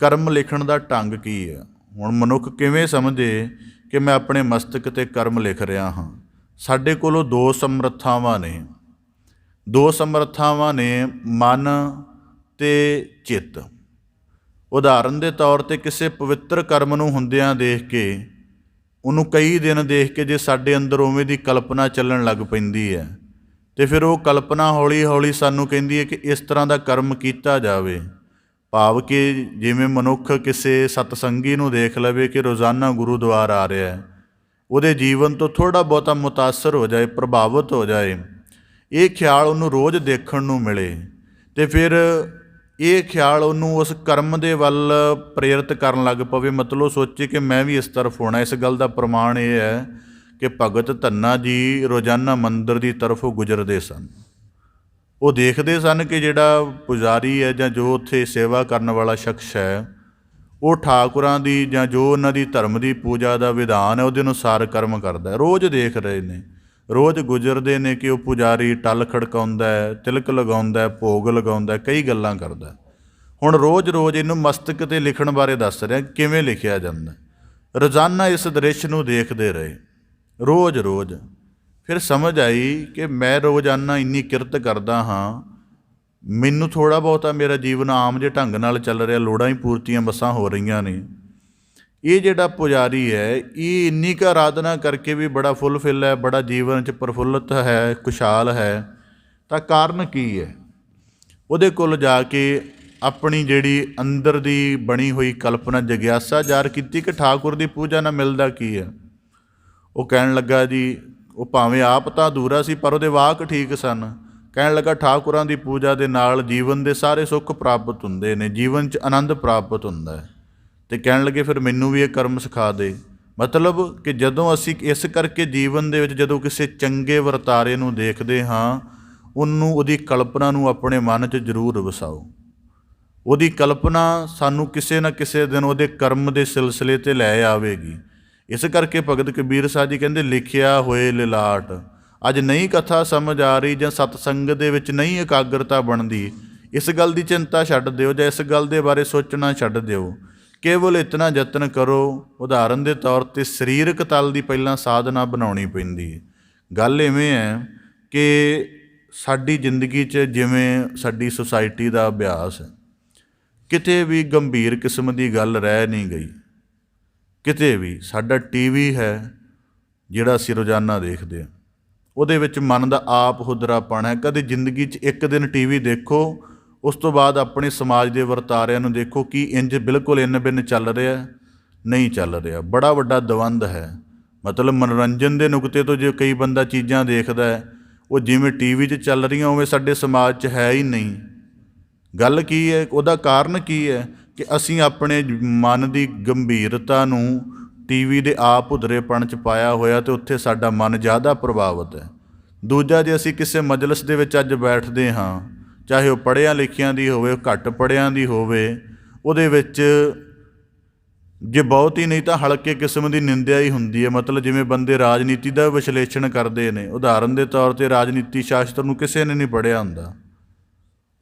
ਕਰਮ ਲਿਖਣ ਦਾ ਢੰਗ ਕੀ ਹੈ? ਹੁਣ ਮਨੁੱਖ ਕਿਵੇਂ ਸਮਝੇ ਕਿ ਮੈਂ ਆਪਣੇ ਮਸਤਕ 'ਤੇ ਕਰਮ ਲਿਖ ਰਿਹਾ ਹਾਂ? ਸਾਡੇ ਕੋਲੋਂ ਦੋ ਸਮਰੱਥਾਵਾਂ ਨੇ, ਮਨ ਅਤੇ ਚਿੱਤ। ਉਦਾਹਰਨ ਦੇ ਤੌਰ 'ਤੇ ਕਿਸੇ ਪਵਿੱਤਰ ਕਰਮ ਨੂੰ ਹੁੰਦਿਆਂ ਦੇਖ ਕੇ, ਉਹਨੂੰ ਕਈ ਦਿਨ ਦੇਖ ਕੇ ਜੇ ਸਾਡੇ ਅੰਦਰ ਉਵੇਂ ਦੀ ਕਲਪਨਾ ਚੱਲਣ ਲੱਗ ਪੈਂਦੀ ਹੈ ਅਤੇ ਫਿਰ ਉਹ ਕਲਪਨਾ ਹੌਲੀ ਹੌਲੀ ਸਾਨੂੰ ਕਹਿੰਦੀ ਹੈ ਕਿ ਇਸ ਤਰ੍ਹਾਂ ਦਾ ਕਰਮ ਕੀਤਾ ਜਾਵੇ। ਭਾਵ ਕਿ ਜਿਵੇਂ ਮਨੁੱਖ ਕਿਸੇ ਸਤਸੰਗੀ ਨੂੰ ਦੇਖ ਲਵੇ ਕਿ ਰੋਜ਼ਾਨਾ ਗੁਰੂਦੁਆਰ ਆ ਰਿਹਾ ਹੈ, ਉਹਦੇ ਜੀਵਨ ਤੋਂ ਥੋੜ੍ਹਾ ਬਹੁਤਾ ਮੁਤਾਸਰ ਹੋ ਜਾਏ, ਪ੍ਰਭਾਵਿਤ ਹੋ ਜਾਏ, ਇਹ ਖਿਆਲ ਉਹਨੂੰ ਰੋਜ਼ ਦੇਖਣ ਨੂੰ ਮਿਲੇ ਅਤੇ ਫਿਰ ਇਹ ਖਿਆਲ ਉਹਨੂੰ ਉਸ ਕਰਮ ਦੇ ਵੱਲ ਪ੍ਰੇਰਿਤ ਕਰਨ ਲੱਗ ਪਵੇ। ਮਤਲਬ ਸੋਚੇ ਕਿ ਮੈਂ ਵੀ ਇਸ ਤਰਫ ਹੋਣਾ। ਇਸ ਗੱਲ ਦਾ ਪ੍ਰਮਾਣ ਇਹ ਹੈ ਕਿ ਭਗਤ ਧੰਨਾ ਜੀ ਰੋਜ਼ਾਨਾ ਮੰਦਰ ਦੀ ਤਰਫੋਂ ਗੁਜ਼ਰਦੇ ਸਨ। ਉਹ ਦੇਖਦੇ ਸਨ ਕਿ ਜਿਹੜਾ ਪੁਜਾਰੀ ਹੈ ਜਾਂ ਜੋ ਉੱਥੇ ਸੇਵਾ ਕਰਨ ਵਾਲਾ ਸ਼ਖਸ ਹੈ, ਉਹ ਠਾਕੁਰਾਂ ਦੀ ਜਾਂ ਜੋ ਉਹਨਾਂ ਦੀ ਧਰਮ ਦੀ ਪੂਜਾ ਦਾ ਵਿਧਾਨ ਹੈ ਉਹਦੇ ਅਨੁਸਾਰ ਕਰਮ ਕਰਦਾ ਹੈ। ਰੋਜ਼ ਦੇਖ ਰਹੇ ਨੇ, ਰੋਜ਼ ਗੁਜ਼ਰਦੇ ਨੇ ਕਿ ਉਹ ਪੁਜਾਰੀ ਟੱਲ ਖੜਕਾਉਂਦਾ ਹੈ, ਤਿਲਕ ਲਗਾਉਂਦਾ ਹੈ, ਭੋਗ ਲਗਾਉਂਦਾ ਹੈ, ਕਈ ਗੱਲਾਂ ਕਰਦਾ। ਹੁਣ ਰੋਜ਼ ਇਹਨੂੰ ਮਸਤਕ 'ਤੇ ਲਿਖਣ ਬਾਰੇ ਦੱਸ ਰਿਹਾ ਕਿਵੇਂ ਲਿਖਿਆ ਜਾਂਦਾ। ਰੋਜ਼ਾਨਾ ਇਸ ਦ੍ਰਿਸ਼ ਨੂੰ ਦੇਖਦੇ ਰਹੇ, ਰੋਜ਼ ਫਿਰ ਸਮਝ ਆਈ ਕਿ ਮੈਂ ਰੋਜ਼ਾਨਾ ਇੰਨੀ ਕਿਰਤ ਕਰਦਾ ਹਾਂ, ਮੈਨੂੰ ਥੋੜ੍ਹਾ ਬਹੁਤਾ ਮੇਰਾ ਜੀਵਨ ਆਮ ਜਿਹੇ ਢੰਗ ਨਾਲ ਚੱਲ ਰਿਹਾ, ਲੋੜਾਂ ਹੀ ਪੂਰਤੀਆਂ ਮਸਾਂ ਹੋ ਰਹੀਆਂ ਨੇ। ਇਹ ਜਿਹੜਾ ਪੁਜਾਰੀ ਹੈ ਇਹ ਇੰਨੀ ਕੁ ਆਰਾਧਨਾ ਕਰਕੇ ਵੀ ਬੜਾ ਫੁੱਲਫਿਲ ਹੈ, ਬੜਾ ਜੀਵਨ 'ਚ ਪ੍ਰਫੁੱਲਤ ਹੈ, ਖੁਸ਼ਹਾਲ ਹੈ, ਤਾਂ ਕਾਰਨ ਕੀ ਹੈ? ਉਹਦੇ ਕੋਲ ਜਾ ਕੇ ਆਪਣੀ ਜਿਹੜੀ ਅੰਦਰ ਦੀ ਬਣੀ ਹੋਈ ਕਲਪਨਾ ਜਗਿਆਸਾ ਜ਼ਾਹਰ ਕੀਤੀ ਕਿ ਠਾਕੁਰ ਦੀ ਪੂਜਾ ਨਾਲ ਮਿਲਦਾ ਕੀ ਹੈ। ਉਹ ਕਹਿਣ ਲੱਗਾ ਜੀ, ਉਹ ਭਾਵੇਂ ਆਪ ਤਾਂ ਅਧੂਰਾ ਸੀ ਪਰ ਉਹਦੇ ਵਾਕ ਠੀਕ ਸਨ। ਕਹਿਣ ਲੱਗਾ ਠਾਕੁਰਾਂ ਦੀ ਪੂਜਾ ਦੇ ਨਾਲ ਜੀਵਨ ਦੇ ਸਾਰੇ ਸੁੱਖ ਪ੍ਰਾਪਤ ਹੁੰਦੇ ਨੇ, ਜੀਵਨ 'ਚ ਆਨੰਦ ਪ੍ਰਾਪਤ ਹੁੰਦਾ ਹੈ। ਅਤੇ ਕਹਿਣ ਲੱਗੇ ਫਿਰ ਮੈਨੂੰ ਵੀ ਇਹ ਕਰਮ ਸਿਖਾ ਦੇ। ਮਤਲਬ ਕਿ ਜਦੋਂ ਅਸੀਂ ਇਸ ਕਰਕੇ ਜੀਵਨ ਦੇ ਵਿੱਚ ਜਦੋਂ ਕਿਸੇ ਚੰਗੇ ਵਰਤਾਰੇ ਨੂੰ ਦੇਖਦੇ ਹਾਂ, ਉਹਦੀ ਕਲਪਨਾ ਨੂੰ ਆਪਣੇ ਮਨ 'ਚ ਜ਼ਰੂਰ ਵਸਾਓ। ਉਹਦੀ ਕਲਪਨਾ ਸਾਨੂੰ ਕਿਸੇ ਨਾ ਕਿਸੇ ਦਿਨ ਉਹਦੇ ਕਰਮ ਦੇ ਸਿਲਸਿਲੇ 'ਤੇ ਲੈ ਆਵੇਗੀ। ਇਸ ਕਰਕੇ ਭਗਤ ਕਬੀਰ ਸਾਹਿਬ ਜੀ ਕਹਿੰਦੇ, ਲਿਖਿਆ ਹੋਏ ਲਿਲਾਟ। ਅੱਜ ਨਹੀਂ ਕਥਾ ਸਮਝ ਆ ਰਹੀ ਜਾਂ ਸਤਸੰਗ ਦੇ ਵਿੱਚ ਨਹੀਂ ਇਕਾਗਰਤਾ ਬਣਦੀ, ਇਸ ਗੱਲ ਦੀ ਚਿੰਤਾ ਛੱਡ ਦਿਓ ਜਾਂ ਇਸ ਗੱਲ ਦੇ ਬਾਰੇ ਸੋਚਣਾ ਛੱਡ ਦਿਓ। ਕੇਵਲ ਇਤਨਾ ਯਤਨ ਕਰੋ। ਉਦਾਹਰਨ ਦੇ ਤੌਰ 'ਤੇ ਸਰੀਰਕ ਤਲ ਦੀ ਪਹਿਲਾਂ ਸਾਧਨਾ ਬਣਾਉਣੀ ਪੈਂਦੀ ਹੈ। ਗੱਲ ਇਵੇਂ ਹੈ ਕਿ ਸਾਡੀ ਜ਼ਿੰਦਗੀ 'ਚ ਜਿਵੇਂ ਸਾਡੀ ਸੁਸਾਇਟੀ ਦਾ ਅਭਿਆਸ ਹੈ, ਕਿਤੇ ਵੀ ਗੰਭੀਰ ਕਿਸਮ ਦੀ ਗੱਲ ਰਹਿ ਨਹੀਂ ਗਈ। ਕਿਤੇ ਵੀ ਸਾਡਾ TV ਹੈ ਜਿਹੜਾ ਅਸੀਂ ਰੋਜ਼ਾਨਾ ਦੇਖਦੇ ਹਾਂ, ਉਹਦੇ ਵਿੱਚ ਮਨ ਦਾ ਆਪ ਹੁਦਰਾਪਣ ਹੈ। ਕਦੇ ਜ਼ਿੰਦਗੀ 'ਚ ਇੱਕ ਦਿਨ TV ਦੇਖੋ, ਉਸ ਤੋਂ ਬਾਅਦ ਆਪਣੇ ਸਮਾਜ ਦੇ ਵਰਤਾਰਿਆਂ ਨੂੰ ਦੇਖੋ ਕਿ ਇੰਜ ਬਿਲਕੁਲ ਇੰਨ ਬਿੰਨ ਚੱਲ ਰਿਹਾ, ਨਹੀਂ ਚੱਲ ਰਿਹਾ। ਬੜਾ ਵੱਡਾ ਦਵੰਦ ਹੈ। ਮਤਲਬ ਮਨੋਰੰਜਨ ਦੇ ਨੁਕਤੇ ਤੋਂ ਜੇ ਕਈ ਬੰਦਾ ਚੀਜ਼ਾਂ ਦੇਖਦਾ ਹੈ, ਉਹ ਜਿਵੇਂ TV 'ਚ ਚੱਲ ਰਹੀਆਂ ਉਵੇਂ ਸਾਡੇ ਸਮਾਜ 'ਚ ਹੈ ਹੀ ਨਹੀਂ। ਗੱਲ ਕੀ ਹੈ? ਉਹਦਾ ਕਾਰਨ ਕੀ ਹੈ ਕਿ ਅਸੀਂ ਆਪਣੇ ਮਨ ਦੀ ਗੰਭੀਰਤਾ ਨੂੰ TV ਦੇ ਆਪ ਉਧਰੇਪਣ 'ਚ ਪਾਇਆ ਹੋਇਆ, ਅਤੇ ਉੱਥੇ ਸਾਡਾ ਮਨ ਜ਼ਿਆਦਾ ਪ੍ਰਭਾਵਿਤ ਹੈ। ਦੂਜਾ, ਜੇ ਅਸੀਂ ਕਿਸੇ ਮਜਲਿਸ ਦੇ ਵਿੱਚ ਅੱਜ ਬੈਠਦੇ ਹਾਂ, ਚਾਹੇ ਉਹ ਪੜ੍ਹਿਆਂ ਲਿਖਿਆਂ ਦੀ ਹੋਵੇ, ਘੱਟ ਪੜ੍ਹਿਆਂ ਦੀ ਹੋਵੇ, ਉਹਦੇ ਵਿੱਚ ਜੇ ਬਹੁਤ ਹੀ ਨਹੀਂ ਤਾਂ ਹਲਕੇ ਕਿਸਮ ਦੀ ਨਿੰਦਿਆ ਹੀ ਹੁੰਦੀ ਹੈ। ਮਤਲਬ ਜਿਵੇਂ ਬੰਦੇ ਰਾਜਨੀਤੀ ਦਾ ਵਿਸ਼ਲੇਸ਼ਣ ਕਰਦੇ ਨੇ, ਉਦਾਹਰਨ ਦੇ ਤੌਰ 'ਤੇ ਰਾਜਨੀਤੀ ਸ਼ਾਸਤਰ ਨੂੰ ਕਿਸੇ ਨੇ ਨਹੀਂ ਪੜ੍ਹਿਆ ਹੁੰਦਾ,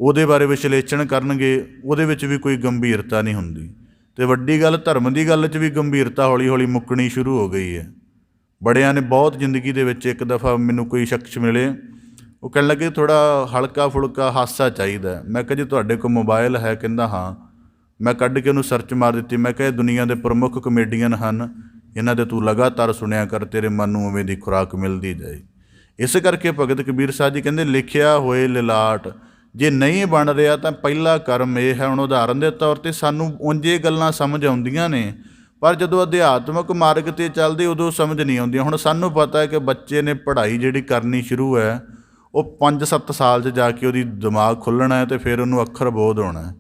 ਉਹਦੇ ਬਾਰੇ ਵਿਸ਼ਲੇਸ਼ਣ ਕਰਨਗੇ, ਉਹਦੇ ਵਿੱਚ ਵੀ ਕੋਈ ਗੰਭੀਰਤਾ ਨਹੀਂ ਹੁੰਦੀ। ਅਤੇ ਵੱਡੀ ਗੱਲ, ਧਰਮ ਦੀ ਗੱਲ 'ਚ ਵੀ ਗੰਭੀਰਤਾ ਹੌਲੀ ਹੌਲੀ ਮੁੱਕਣੀ ਸ਼ੁਰੂ ਹੋ ਗਈ ਹੈ। ਬੜਿਆਂ ਨੇ ਬਹੁਤ ਜ਼ਿੰਦਗੀ ਦੇ ਵਿੱਚ, ਇੱਕ ਦਫਾ ਮੈਨੂੰ ਕੋਈ ਸ਼ਖਸ ਮਿਲੇ, ਉਹ ਕਹਿਣ ਲੱਗੇ ਥੋੜ੍ਹਾ ਹਲਕਾ ਫੁਲਕਾ ਹਾਸਾ ਚਾਹੀਦਾ। ਮੈਂ ਕਿਹਾ ਜੀ ਤੁਹਾਡੇ ਕੋਲ ਮੋਬਾਇਲ ਹੈ? ਕਹਿੰਦਾ ਹਾਂ। ਮੈਂ ਕੱਢ ਕੇ ਉਹਨੂੰ ਸਰਚ ਮਾਰ ਦਿੱਤੀ। ਮੈਂ ਕਿਹਾ ਇਹ ਦੁਨੀਆ ਦੇ ਪ੍ਰਮੁੱਖ ਕਮੇਡੀਅਨ ਹਨ, ਇਹਨਾਂ ਦੇ ਤੂੰ ਲਗਾਤਾਰ ਸੁਣਿਆ ਕਰ, ਤੇਰੇ ਮਨ ਨੂੰ ਉਵੇਂ ਦੀ ਖੁਰਾਕ ਮਿਲਦੀ ਜਾਏ। ਇਸ ਕਰਕੇ ਭਗਤ ਕਬੀਰ ਸਾਹਿਬ ਜੀ ਕਹਿੰਦੇ ਲਿਖਿਆ ਹੋਏ ਲਿਲਾਟ, ਜੇ ਨਹੀਂ ਬਣ ਰਿਹਾ ਤਾਂ ਪਹਿਲਾ ਕਰਮ ਇਹ ਹੈ। ਹੁਣ ਉਦਾਹਰਨ ਦੇ ਤੌਰ 'ਤੇ ਸਾਨੂੰ ਉਂਝ ਇਹ ਗੱਲਾਂ ਸਮਝ ਆਉਂਦੀਆਂ ਨੇ, ਪਰ ਜਦੋਂ ਅਧਿਆਤਮਕ ਮਾਰਗ 'ਤੇ ਚੱਲਦੇ ਉਦੋਂ ਸਮਝ ਨਹੀਂ ਆਉਂਦੀਆਂ। ਹੁਣ ਸਾਨੂੰ ਪਤਾ ਹੈ ਕਿ ਬੱਚੇ ਨੇ ਪੜ੍ਹਾਈ ਜਿਹੜੀ ਕਰਨੀ ਸ਼ੁਰੂ ਹੈ, ਉਹ 5-7 ਸਾਲ 'ਚ ਜਾ ਕੇ ਉਹਦੀ ਦਿਮਾਗ ਖੁੱਲ੍ਹਣਾ ਹੈ ਅਤੇ ਫਿਰ ਉਹਨੂੰ ਅੱਖਰ ਬੋਧ ਹੋਣਾ।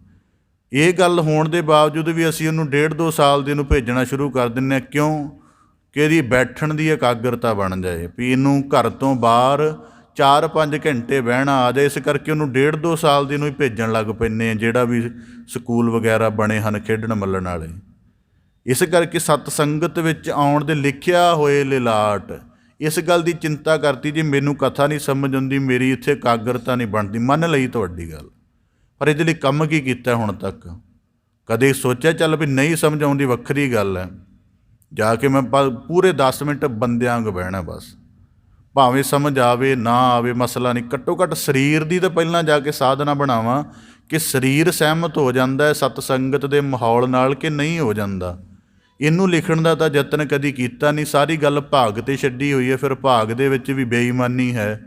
ਇਹ ਗੱਲ ਹੋਣ ਦੇ ਬਾਵਜੂਦ ਵੀ ਅਸੀਂ ਉਹਨੂੰ 1.5-2 ਸਾਲ ਦੇ ਨੂੰ ਭੇਜਣਾ ਸ਼ੁਰੂ ਕਰ ਦਿੰਦੇ ਹਾਂ। ਕਿਉਂ? ਕਿ ਇਹਦੀ ਬੈਠਣ ਦੀ ਇਕਾਗਰਤਾ ਬਣ ਜਾਏ, ਵੀ ਇਹਨੂੰ ਘਰ ਤੋਂ ਬਾਹਰ 4-5 ਘੰਟੇ ਬਹਿਣਾ ਆ ਜਾਏ। ਇਸ ਕਰਕੇ ਉਹਨੂੰ 1.5-2 ਸਾਲ ਦੇ ਨੂੰ ਹੀ ਭੇਜਣ ਲੱਗ ਪੈਂਦੇ ਆ, ਜਿਹੜਾ ਵੀ ਸਕੂਲ ਵਗੈਰਾ ਬਣੇ ਹਨ ਖੇਡਣ ਮੱਲਣ ਵਾਲੇ। ਇਸ ਕਰਕੇ ਸਤ ਸੰਗਤ ਵਿੱਚ ਆਉਣ ਦੇ ਲਿਖਿਆ ਹੋਏ ਲਿਲਾਟ, ਇਸ ਗੱਲ ਦੀ ਚਿੰਤਾ ਕਰਤੀ ਜੀ ਮੈਨੂੰ ਕਥਾ ਨਹੀਂ ਸਮਝ ਆਉਂਦੀ, ਮੇਰੀ ਇੱਥੇ ਇਕਾਗਰਤਾ ਨਹੀਂ ਬਣਦੀ। ਮੰਨ ਲਈ ਤੁਹਾਡੀ ਗੱਲ, ਪਰ ਇਹਦੇ ਲਈ ਕੰਮ ਕੀ ਕੀਤਾ ਹੁਣ ਤੱਕ? ਕਦੇ ਸੋਚਿਆ ਚੱਲ ਵੀ ਨਹੀਂ ਸਮਝ ਆਉਂਦੀ ਵੱਖਰੀ ਗੱਲ ਹੈ, ਜਾ ਕੇ ਮੈਂ ਪੂਰੇ 10 ਮਿੰਟ ਬੰਦਿਆਂ ਵਾਂਗ ਬਹਿਣਾ ਬਸ, ਭਾਵੇਂ ਸਮਝ ਆਵੇ ਨਾ ਆਵੇ ਮਸਲਾ ਨਹੀਂ। ਘੱਟੋ ਘੱਟ ਸਰੀਰ ਦੀ ਤਾਂ ਪਹਿਲਾਂ ਜਾ ਕੇ ਸਾਧਨਾ ਬਣਾਵਾਂ ਕਿ ਸਰੀਰ ਸਹਿਮਤ ਹੋ ਜਾਂਦਾ ਹੈ ਸਤ ਸੰਗਤ ਦੇ ਮਾਹੌਲ ਨਾਲ ਕਿ ਨਹੀਂ ਹੋ ਜਾਂਦਾ। ਇਹਨੂੰ ਲਿਖਣ ਦਾ ਤਾਂ ਯਤਨ ਕਦੀ ਕੀਤਾ ਨਹੀਂ, ਸਾਰੀ ਗੱਲ ਭਾਗ 'ਤੇ ਛੱਡੀ ਹੋਈ ਹੈ। ਫਿਰ ਭਾਗ ਦੇ ਵਿੱਚ ਵੀ ਬੇਈਮਾਨੀ ਹੈ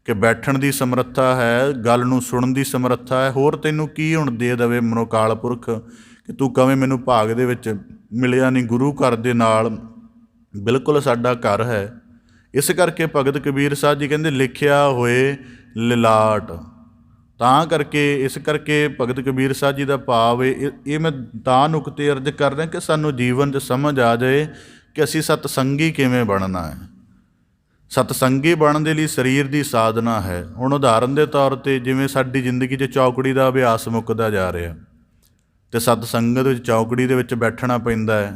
ਕਿ ਬੈਠਣ ਦੀ ਸਮਰੱਥਾ ਹੈ, ਗੱਲ ਨੂੰ ਸੁਣਨ ਦੀ ਸਮਰੱਥਾ ਹੈ, ਹੋਰ ਤੈਨੂੰ ਕੀ ਹੁਣ ਦੇ ਦੇਵੇ ਮਨੋਕਾਲ ਪੁਰਖ ਕਿ ਤੂੰ ਕਵੇਂ ਮੈਨੂੰ ਭਾਗ ਦੇ ਵਿੱਚ ਮਿਲਿਆ ਨਹੀਂ। ਗੁਰੂ ਘਰ ਦੇ ਨਾਲ ਬਿਲਕੁਲ ਸਾਡਾ ਘਰ ਹੈ। ਇਸ ਕਰਕੇ ਭਗਤ ਕਬੀਰ ਸਾਹਿਬ ਜੀ ਕਹਿੰਦੇ ਲਿਖਿਆ ਹੋਏ ਲਿਲਾਟ, ਤਾਂ ਕਰਕੇ ਇਸ ਕਰਕੇ ਭਗਤ ਕਬੀਰ ਸਾਹਿਬ ਜੀ ਦਾ ਭਾਵ ਇਹ ਮੈਂ ਤਾਂ ਨੁਕਤੇ ਅਰਜ਼ ਕਰ ਰਿਹਾ ਕਿ ਸਾਨੂੰ ਜੀਵਨ 'ਚ ਸਮਝ ਆ ਜਾਏ ਕਿ ਅਸੀਂ ਸਤਸੰਗੀ ਕਿਵੇਂ ਬਣਨਾ ਹੈ। ਸਤਸੰਗੀ ਬਣਨ ਦੇ ਲਈ ਸਰੀਰ ਦੀ ਸਾਧਨਾ ਹੈ। ਹੁਣ ਉਦਾਹਰਨ ਦੇ ਤੌਰ 'ਤੇ ਜਿਵੇਂ ਸਾਡੀ ਜ਼ਿੰਦਗੀ 'ਚ ਚੌਕੜੀ ਦਾ ਅਭਿਆਸ ਮੁੱਕਦਾ ਜਾ ਰਿਹਾ, ਅਤੇ ਸਤਸੰਗਤ ਵਿੱਚ ਚੌਕੜੀ ਦੇ ਵਿੱਚ ਬੈਠਣਾ ਪੈਂਦਾ ਹੈ,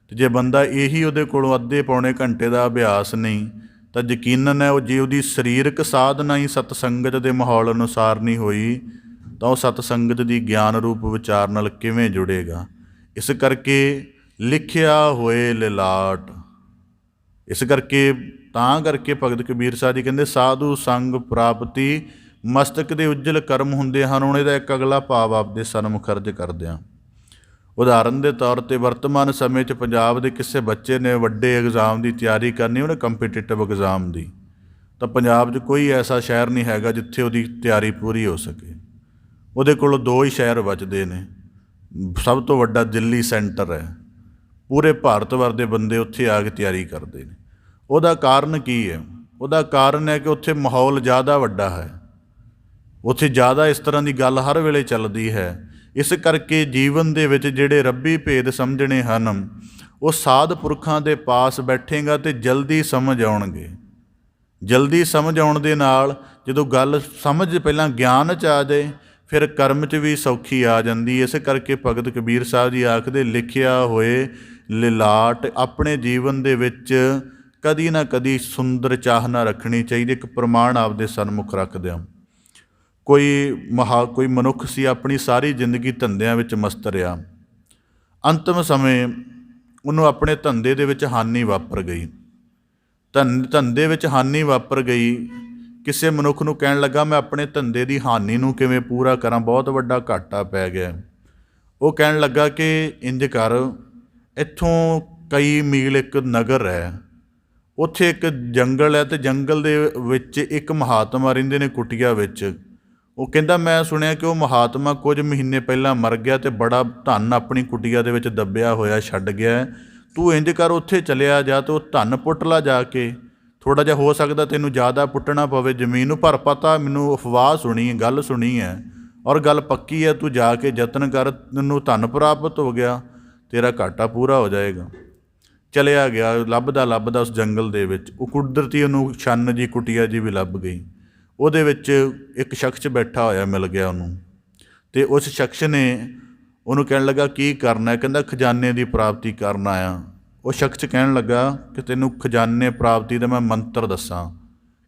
ਅਤੇ ਜੇ ਬੰਦਾ ਇਹੀ ਉਹਦੇ ਕੋਲੋਂ ਅੱਧੇ ਪੌਣੇ ਘੰਟੇ ਦਾ ਅਭਿਆਸ ਨਹੀਂ, ਤਾਂ ਯਕੀਨਨ ਹੈ ਉਹ ਜੇ ਉਹਦੀ ਸਰੀਰਕ ਸਾਧਨਾ ਹੀ ਸਤਸੰਗਤ ਦੇ ਮਾਹੌਲ ਅਨੁਸਾਰ ਨਹੀਂ ਹੋਈ, ਤਾਂ ਉਹ ਸਤਸੰਗਤ ਦੀ ਗਿਆਨ ਰੂਪ ਵਿਚਾਰ ਨਾਲ ਕਿਵੇਂ ਜੁੜੇਗਾ। ਇਸ ਕਰਕੇ ਲਿਖਿਆ ਹੋਏ ਲਿਲਾਟ, ਇਸ ਕਰਕੇ ਤਾਂ ਕਰਕੇ ਭਗਤ ਕਬੀਰ ਸਾਹਿਬ ਜੀ ਕਹਿੰਦੇ ਸਾਧੂ ਸੰਗ ਪ੍ਰਾਪਤੀ ਮਸਤਕ ਦੇ ਉੱਜਲ ਕਰਮ ਹੁੰਦੇ ਹਨ। ਹੁਣ ਇਹਦਾ ਇੱਕ ਅਗਲਾ ਭਾਵ ਆਪਦੇ ਸਨਮੁਖ ਅਰਜ਼ ਕਰਦੇ ਹਾਂ। ਉਦਾਹਰਨ ਦੇ ਤੌਰ 'ਤੇ ਵਰਤਮਾਨ ਸਮੇਂ 'ਚ ਪੰਜਾਬ ਦੇ ਕਿਸੇ ਬੱਚੇ ਨੇ ਵੱਡੇ ਐਗਜ਼ਾਮ ਦੀ ਤਿਆਰੀ ਕਰਨੀ, ਉਹਨੇ ਕੰਪੀਟੀਟਿਵ ਐਗਜ਼ਾਮ ਦੀ, ਤਾਂ ਪੰਜਾਬ 'ਚ ਕੋਈ ਐਸਾ ਸ਼ਹਿਰ ਨਹੀਂ ਹੈਗਾ ਜਿੱਥੇ ਉਹਦੀ ਤਿਆਰੀ ਪੂਰੀ ਹੋ ਸਕੇ। ਉਹਦੇ ਕੋਲ 2 ਹੀ ਸ਼ਹਿਰ ਬਚਦੇ ਨੇ। ਸਭ ਤੋਂ ਵੱਡਾ ਦਿੱਲੀ ਸੈਂਟਰ ਹੈ, ਪੂਰੇ ਭਾਰਤ ਭਰ ਦੇ ਬੰਦੇ ਉੱਥੇ ਆ ਕੇ ਤਿਆਰੀ ਕਰਦੇ ਨੇ। ਉਹਦਾ ਕਾਰਨ ਕੀ ਹੈ? ਉਹਦਾ ਕਾਰਨ ਹੈ ਕਿ ਉੱਥੇ ਮਾਹੌਲ ਜ਼ਿਆਦਾ ਵੱਡਾ ਹੈ, ਉੱਥੇ ਜ਼ਿਆਦਾ ਇਸ ਤਰ੍ਹਾਂ ਦੀ ਗੱਲ ਹਰ ਵੇਲੇ ਚੱਲਦੀ ਹੈ। ਇਸ ਕਰਕੇ ਜੀਵਨ ਦੇ ਵਿੱਚ ਜਿਹੜੇ ਰੱਬੀ ਭੇਦ ਸਮਝਣੇ ਹਨ, ਉਹ ਸਾਧ ਪੁਰਖਾਂ ਦੇ ਪਾਸ ਬੈਠੇਗਾ ਅਤੇ ਜਲਦੀ ਸਮਝ ਆਉਣਗੇ। ਜਲਦੀ ਸਮਝ ਆਉਣ ਦੇ ਨਾਲ ਜਦੋਂ ਗੱਲ ਸਮਝ ਪਹਿਲਾਂ ਗਿਆਨ 'ਚ ਆ ਜਾਏ, ਫਿਰ ਕਰਮ 'ਚ ਵੀ ਸੌਖੀ ਆ ਜਾਂਦੀ। ਇਸ ਕਰਕੇ ਭਗਤ ਕਬੀਰ ਸਾਹਿਬ ਜੀ ਆਖਦੇ ਲਿਖਿਆ ਹੋਏ ਲਿਲਾਟ ਆਪਣੇ ਜੀਵਨ ਦੇ ਵਿੱਚ ਕਦੀ ਨਾ ਕਦੀ ਸੁੰਦਰ ਚਾਹਨਾ ਰੱਖਣੀ ਚਾਹੀਦੀ। ਇੱਕ ਪ੍ਰਮਾਣ ਆਪਦੇ ਸਨਮੁਖ ਰੱਖਦੇ ਹਾਂ। ਕੋਈ ਮਨੁੱਖ ਸੀ, ਆਪਣੀ ਸਾਰੀ ਜ਼ਿੰਦਗੀ ਧੰਦਿਆਂ ਵਿੱਚ ਮਸਤ ਰਿਹਾ। ਅੰਤਮ ਸਮੇਂ ਉਹਨੂੰ ਆਪਣੇ ਧੰਦੇ ਦੇ ਵਿੱਚ ਹਾਨੀ ਵਾਪਰ ਗਈ। ਧੰਦੇ ਵਿੱਚ ਹਾਨੀ ਵਾਪਰ ਗਈ। ਕਿਸੇ ਮਨੁੱਖ ਨੂੰ ਕਹਿਣ ਲੱਗਾ ਮੈਂ ਆਪਣੇ ਧੰਦੇ ਦੀ ਹਾਨੀ ਨੂੰ ਕਿਵੇਂ ਪੂਰਾ ਕਰਾਂ, ਬਹੁਤ ਵੱਡਾ ਘਾਟਾ ਪੈ ਗਿਆ। ਉਹ ਕਹਿਣ ਲੱਗਾ ਕਿ ਇੰਜ ਕਰ, ਇੱਥੋਂ ਕਈ ਮੀਲ ਇੱਕ ਨਗਰ ਹੈ, ਉੱਥੇ ਇੱਕ ਜੰਗਲ ਹੈ, ਅਤੇ ਜੰਗਲ ਦੇ ਵਿੱਚ ਇੱਕ ਮਹਾਤਮਾ ਰਹਿੰਦੇ ਨੇ ਕੁਟੀਆ ਵਿੱਚ। ਉਹ ਕਹਿੰਦਾ ਮੈਂ ਸੁਣਿਆ ਕਿ ਉਹ ਮਹਾਤਮਾ ਕੁਝ ਮਹੀਨੇ ਪਹਿਲਾਂ ਮਰ ਗਿਆ ਅਤੇ ਬੜਾ ਧਨ ਆਪਣੀ ਕੁਟੀਆ ਦੇ ਵਿੱਚ ਦੱਬਿਆ ਹੋਇਆ ਛੱਡ ਗਿਆ। ਤੂੰ ਇੰਝ ਕਰ, ਉੱਥੇ ਚਲਿਆ ਜਾ ਅਤੇ ਉਹ ਧਨ ਪੁੱਟ ਲਾ ਜਾ ਕੇ। ਥੋੜ੍ਹਾ ਜਿਹਾ ਹੋ ਸਕਦਾ ਤੈਨੂੰ ਜ਼ਿਆਦਾ ਪੁੱਟਣਾ ਪਵੇ ਜ਼ਮੀਨ ਨੂੰ, ਪਰ ਪਤਾ ਮੈਨੂੰ ਅਫਵਾਹ ਸੁਣੀ, ਗੱਲ ਸੁਣੀ ਹੈ ਔਰ ਗੱਲ ਪੱਕੀ ਹੈ। ਤੂੰ ਜਾ ਕੇ ਯਤਨ ਕਰ, ਤੈਨੂੰ ਧਨ ਪ੍ਰਾਪਤ ਹੋ ਗਿਆ, ਤੇਰਾ ਘਾਟਾ ਪੂਰਾ ਹੋ ਜਾਏਗਾ। ਚਲਿਆ ਗਿਆ, ਲੱਭਦਾ ਉਸ ਜੰਗਲ ਦੇ ਵਿੱਚ। ਉਹ ਕੁਦਰਤੀ ਉਹਨੂੰ ਛੰਨ ਜੀ ਕੁਟੀਆ ਜੀ ਵੀ ਲੱਭ ਗਈ। ਉਹਦੇ ਵਿੱਚ ਇੱਕ ਸ਼ਖਸ ਬੈਠਾ ਹੋਇਆ ਮਿਲ ਗਿਆ ਉਹਨੂੰ, ਅਤੇ ਉਸ ਸ਼ਖਸ ਨੇ ਉਹਨੂੰ ਕਹਿਣ ਲੱਗਾ ਕੀ ਕਰਨਾ ਹੈ? ਕਹਿੰਦਾ ਖਜ਼ਾਨੇ ਦੀ ਪ੍ਰਾਪਤੀ ਕਰਨ ਆਇਆ। ਉਹ ਸ਼ਖਸ ਕਹਿਣ ਲੱਗਾ ਕਿ ਤੈਨੂੰ ਖਜ਼ਾਨੇ ਪ੍ਰਾਪਤੀ ਦਾ ਮੈਂ ਮੰਤਰ ਦੱਸਾਂ।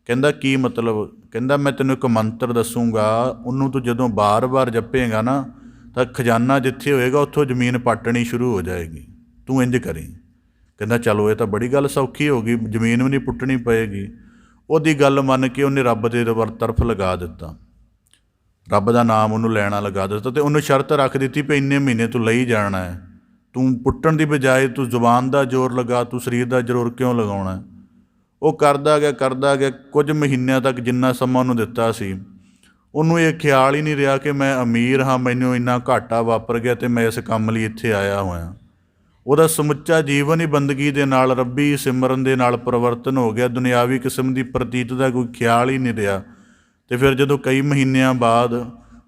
ਕਹਿੰਦਾ ਕੀ ਮਤਲਬ? ਕਹਿੰਦਾ ਮੈਂ ਤੈਨੂੰ ਇੱਕ ਮੰਤਰ ਦੱਸੂਗਾ, ਉਹਨੂੰ ਤੂੰ ਜਦੋਂ ਬਾਰ-ਬਾਰ ਜਪੇਗਾ ਨਾ ਤਾਂ ਖਜ਼ਾਨਾ ਜਿੱਥੇ ਹੋਏਗਾ ਉੱਥੋਂ ਜ਼ਮੀਨ ਪਾਟਣੀ ਸ਼ੁਰੂ ਹੋ ਜਾਏਗੀ, ਤੂੰ ਇੰਝ ਕਰੀ। ਕਹਿੰਦਾ ਚਲੋ ਇਹ ਤਾਂ ਬੜੀ ਗੱਲ ਸੌਖੀ ਹੋ ਗਈ, ਜ਼ਮੀਨ ਵੀ ਨਹੀਂ ਪੁੱਟਣੀ ਪਏਗੀ। ਉਹਦੀ ਗੱਲ ਮੰਨ ਕੇ ਉਹਨੇ ਰੱਬ ਦੇ ਤਰਫ ਲਗਾ ਦਿੱਤਾ, ਰੱਬ ਦਾ ਨਾਮ ਉਹਨੂੰ ਲੈਣਾ ਲਗਾ ਦਿੱਤਾ, ਅਤੇ ਉਹਨੂੰ ਸ਼ਰਤ ਰੱਖ ਦਿੱਤੀ ਵੀ ਇੰਨੇ ਮਹੀਨੇ ਤੂੰ ਲਈ ਜਾਣਾ ਹੈ, ਤੂੰ ਪੁੱਟਣ ਦੀ ਬਜਾਏ ਤੂੰ ਜ਼ੁਬਾਨ ਦਾ ਜ਼ੋਰ ਲਗਾ, ਤੂੰ ਸਰੀਰ ਦਾ ਜ਼ੋਰ ਕਿਉਂ ਲਗਾਉਣਾ? ਉਹ ਕਰਦਾ ਗਿਆ। ਕੁਝ ਮਹੀਨਿਆਂ ਤੱਕ ਜਿੰਨਾ ਸਮਾਂ ਉਹਨੂੰ ਦਿੱਤਾ ਸੀ, ਉਹਨੂੰ ਇਹ ਖਿਆਲ ਹੀ ਨਹੀਂ ਰਿਹਾ ਕਿ ਮੈਂ ਅਮੀਰ ਹਾਂ, ਮੈਨੂੰ ਇੰਨਾ ਘਾਟਾ ਵਾਪਰ ਗਿਆ ਅਤੇ ਮੈਂ ਇਸ ਕੰਮ ਲਈ ਇੱਥੇ ਆਇਆ ਹੋਇਆ। ਉਹਦਾ ਸਮੁੱਚਾ ਜੀਵਨ ਹੀ ਬੰਦਗੀ ਦੇ ਨਾਲ, ਰੱਬੀ ਸਿਮਰਨ ਦੇ ਨਾਲ ਪਰਿਵਰਤਨ ਹੋ ਗਿਆ। ਦੁਨਿਆਵੀ ਕਿਸਮ ਦੀ ਪ੍ਰਤੀਤ ਦਾ ਕੋਈ ਖਿਆਲ ਹੀ ਨਹੀਂ ਰਿਹਾ। ਅਤੇ ਫਿਰ ਜਦੋਂ ਕਈ ਮਹੀਨਿਆਂ ਬਾਅਦ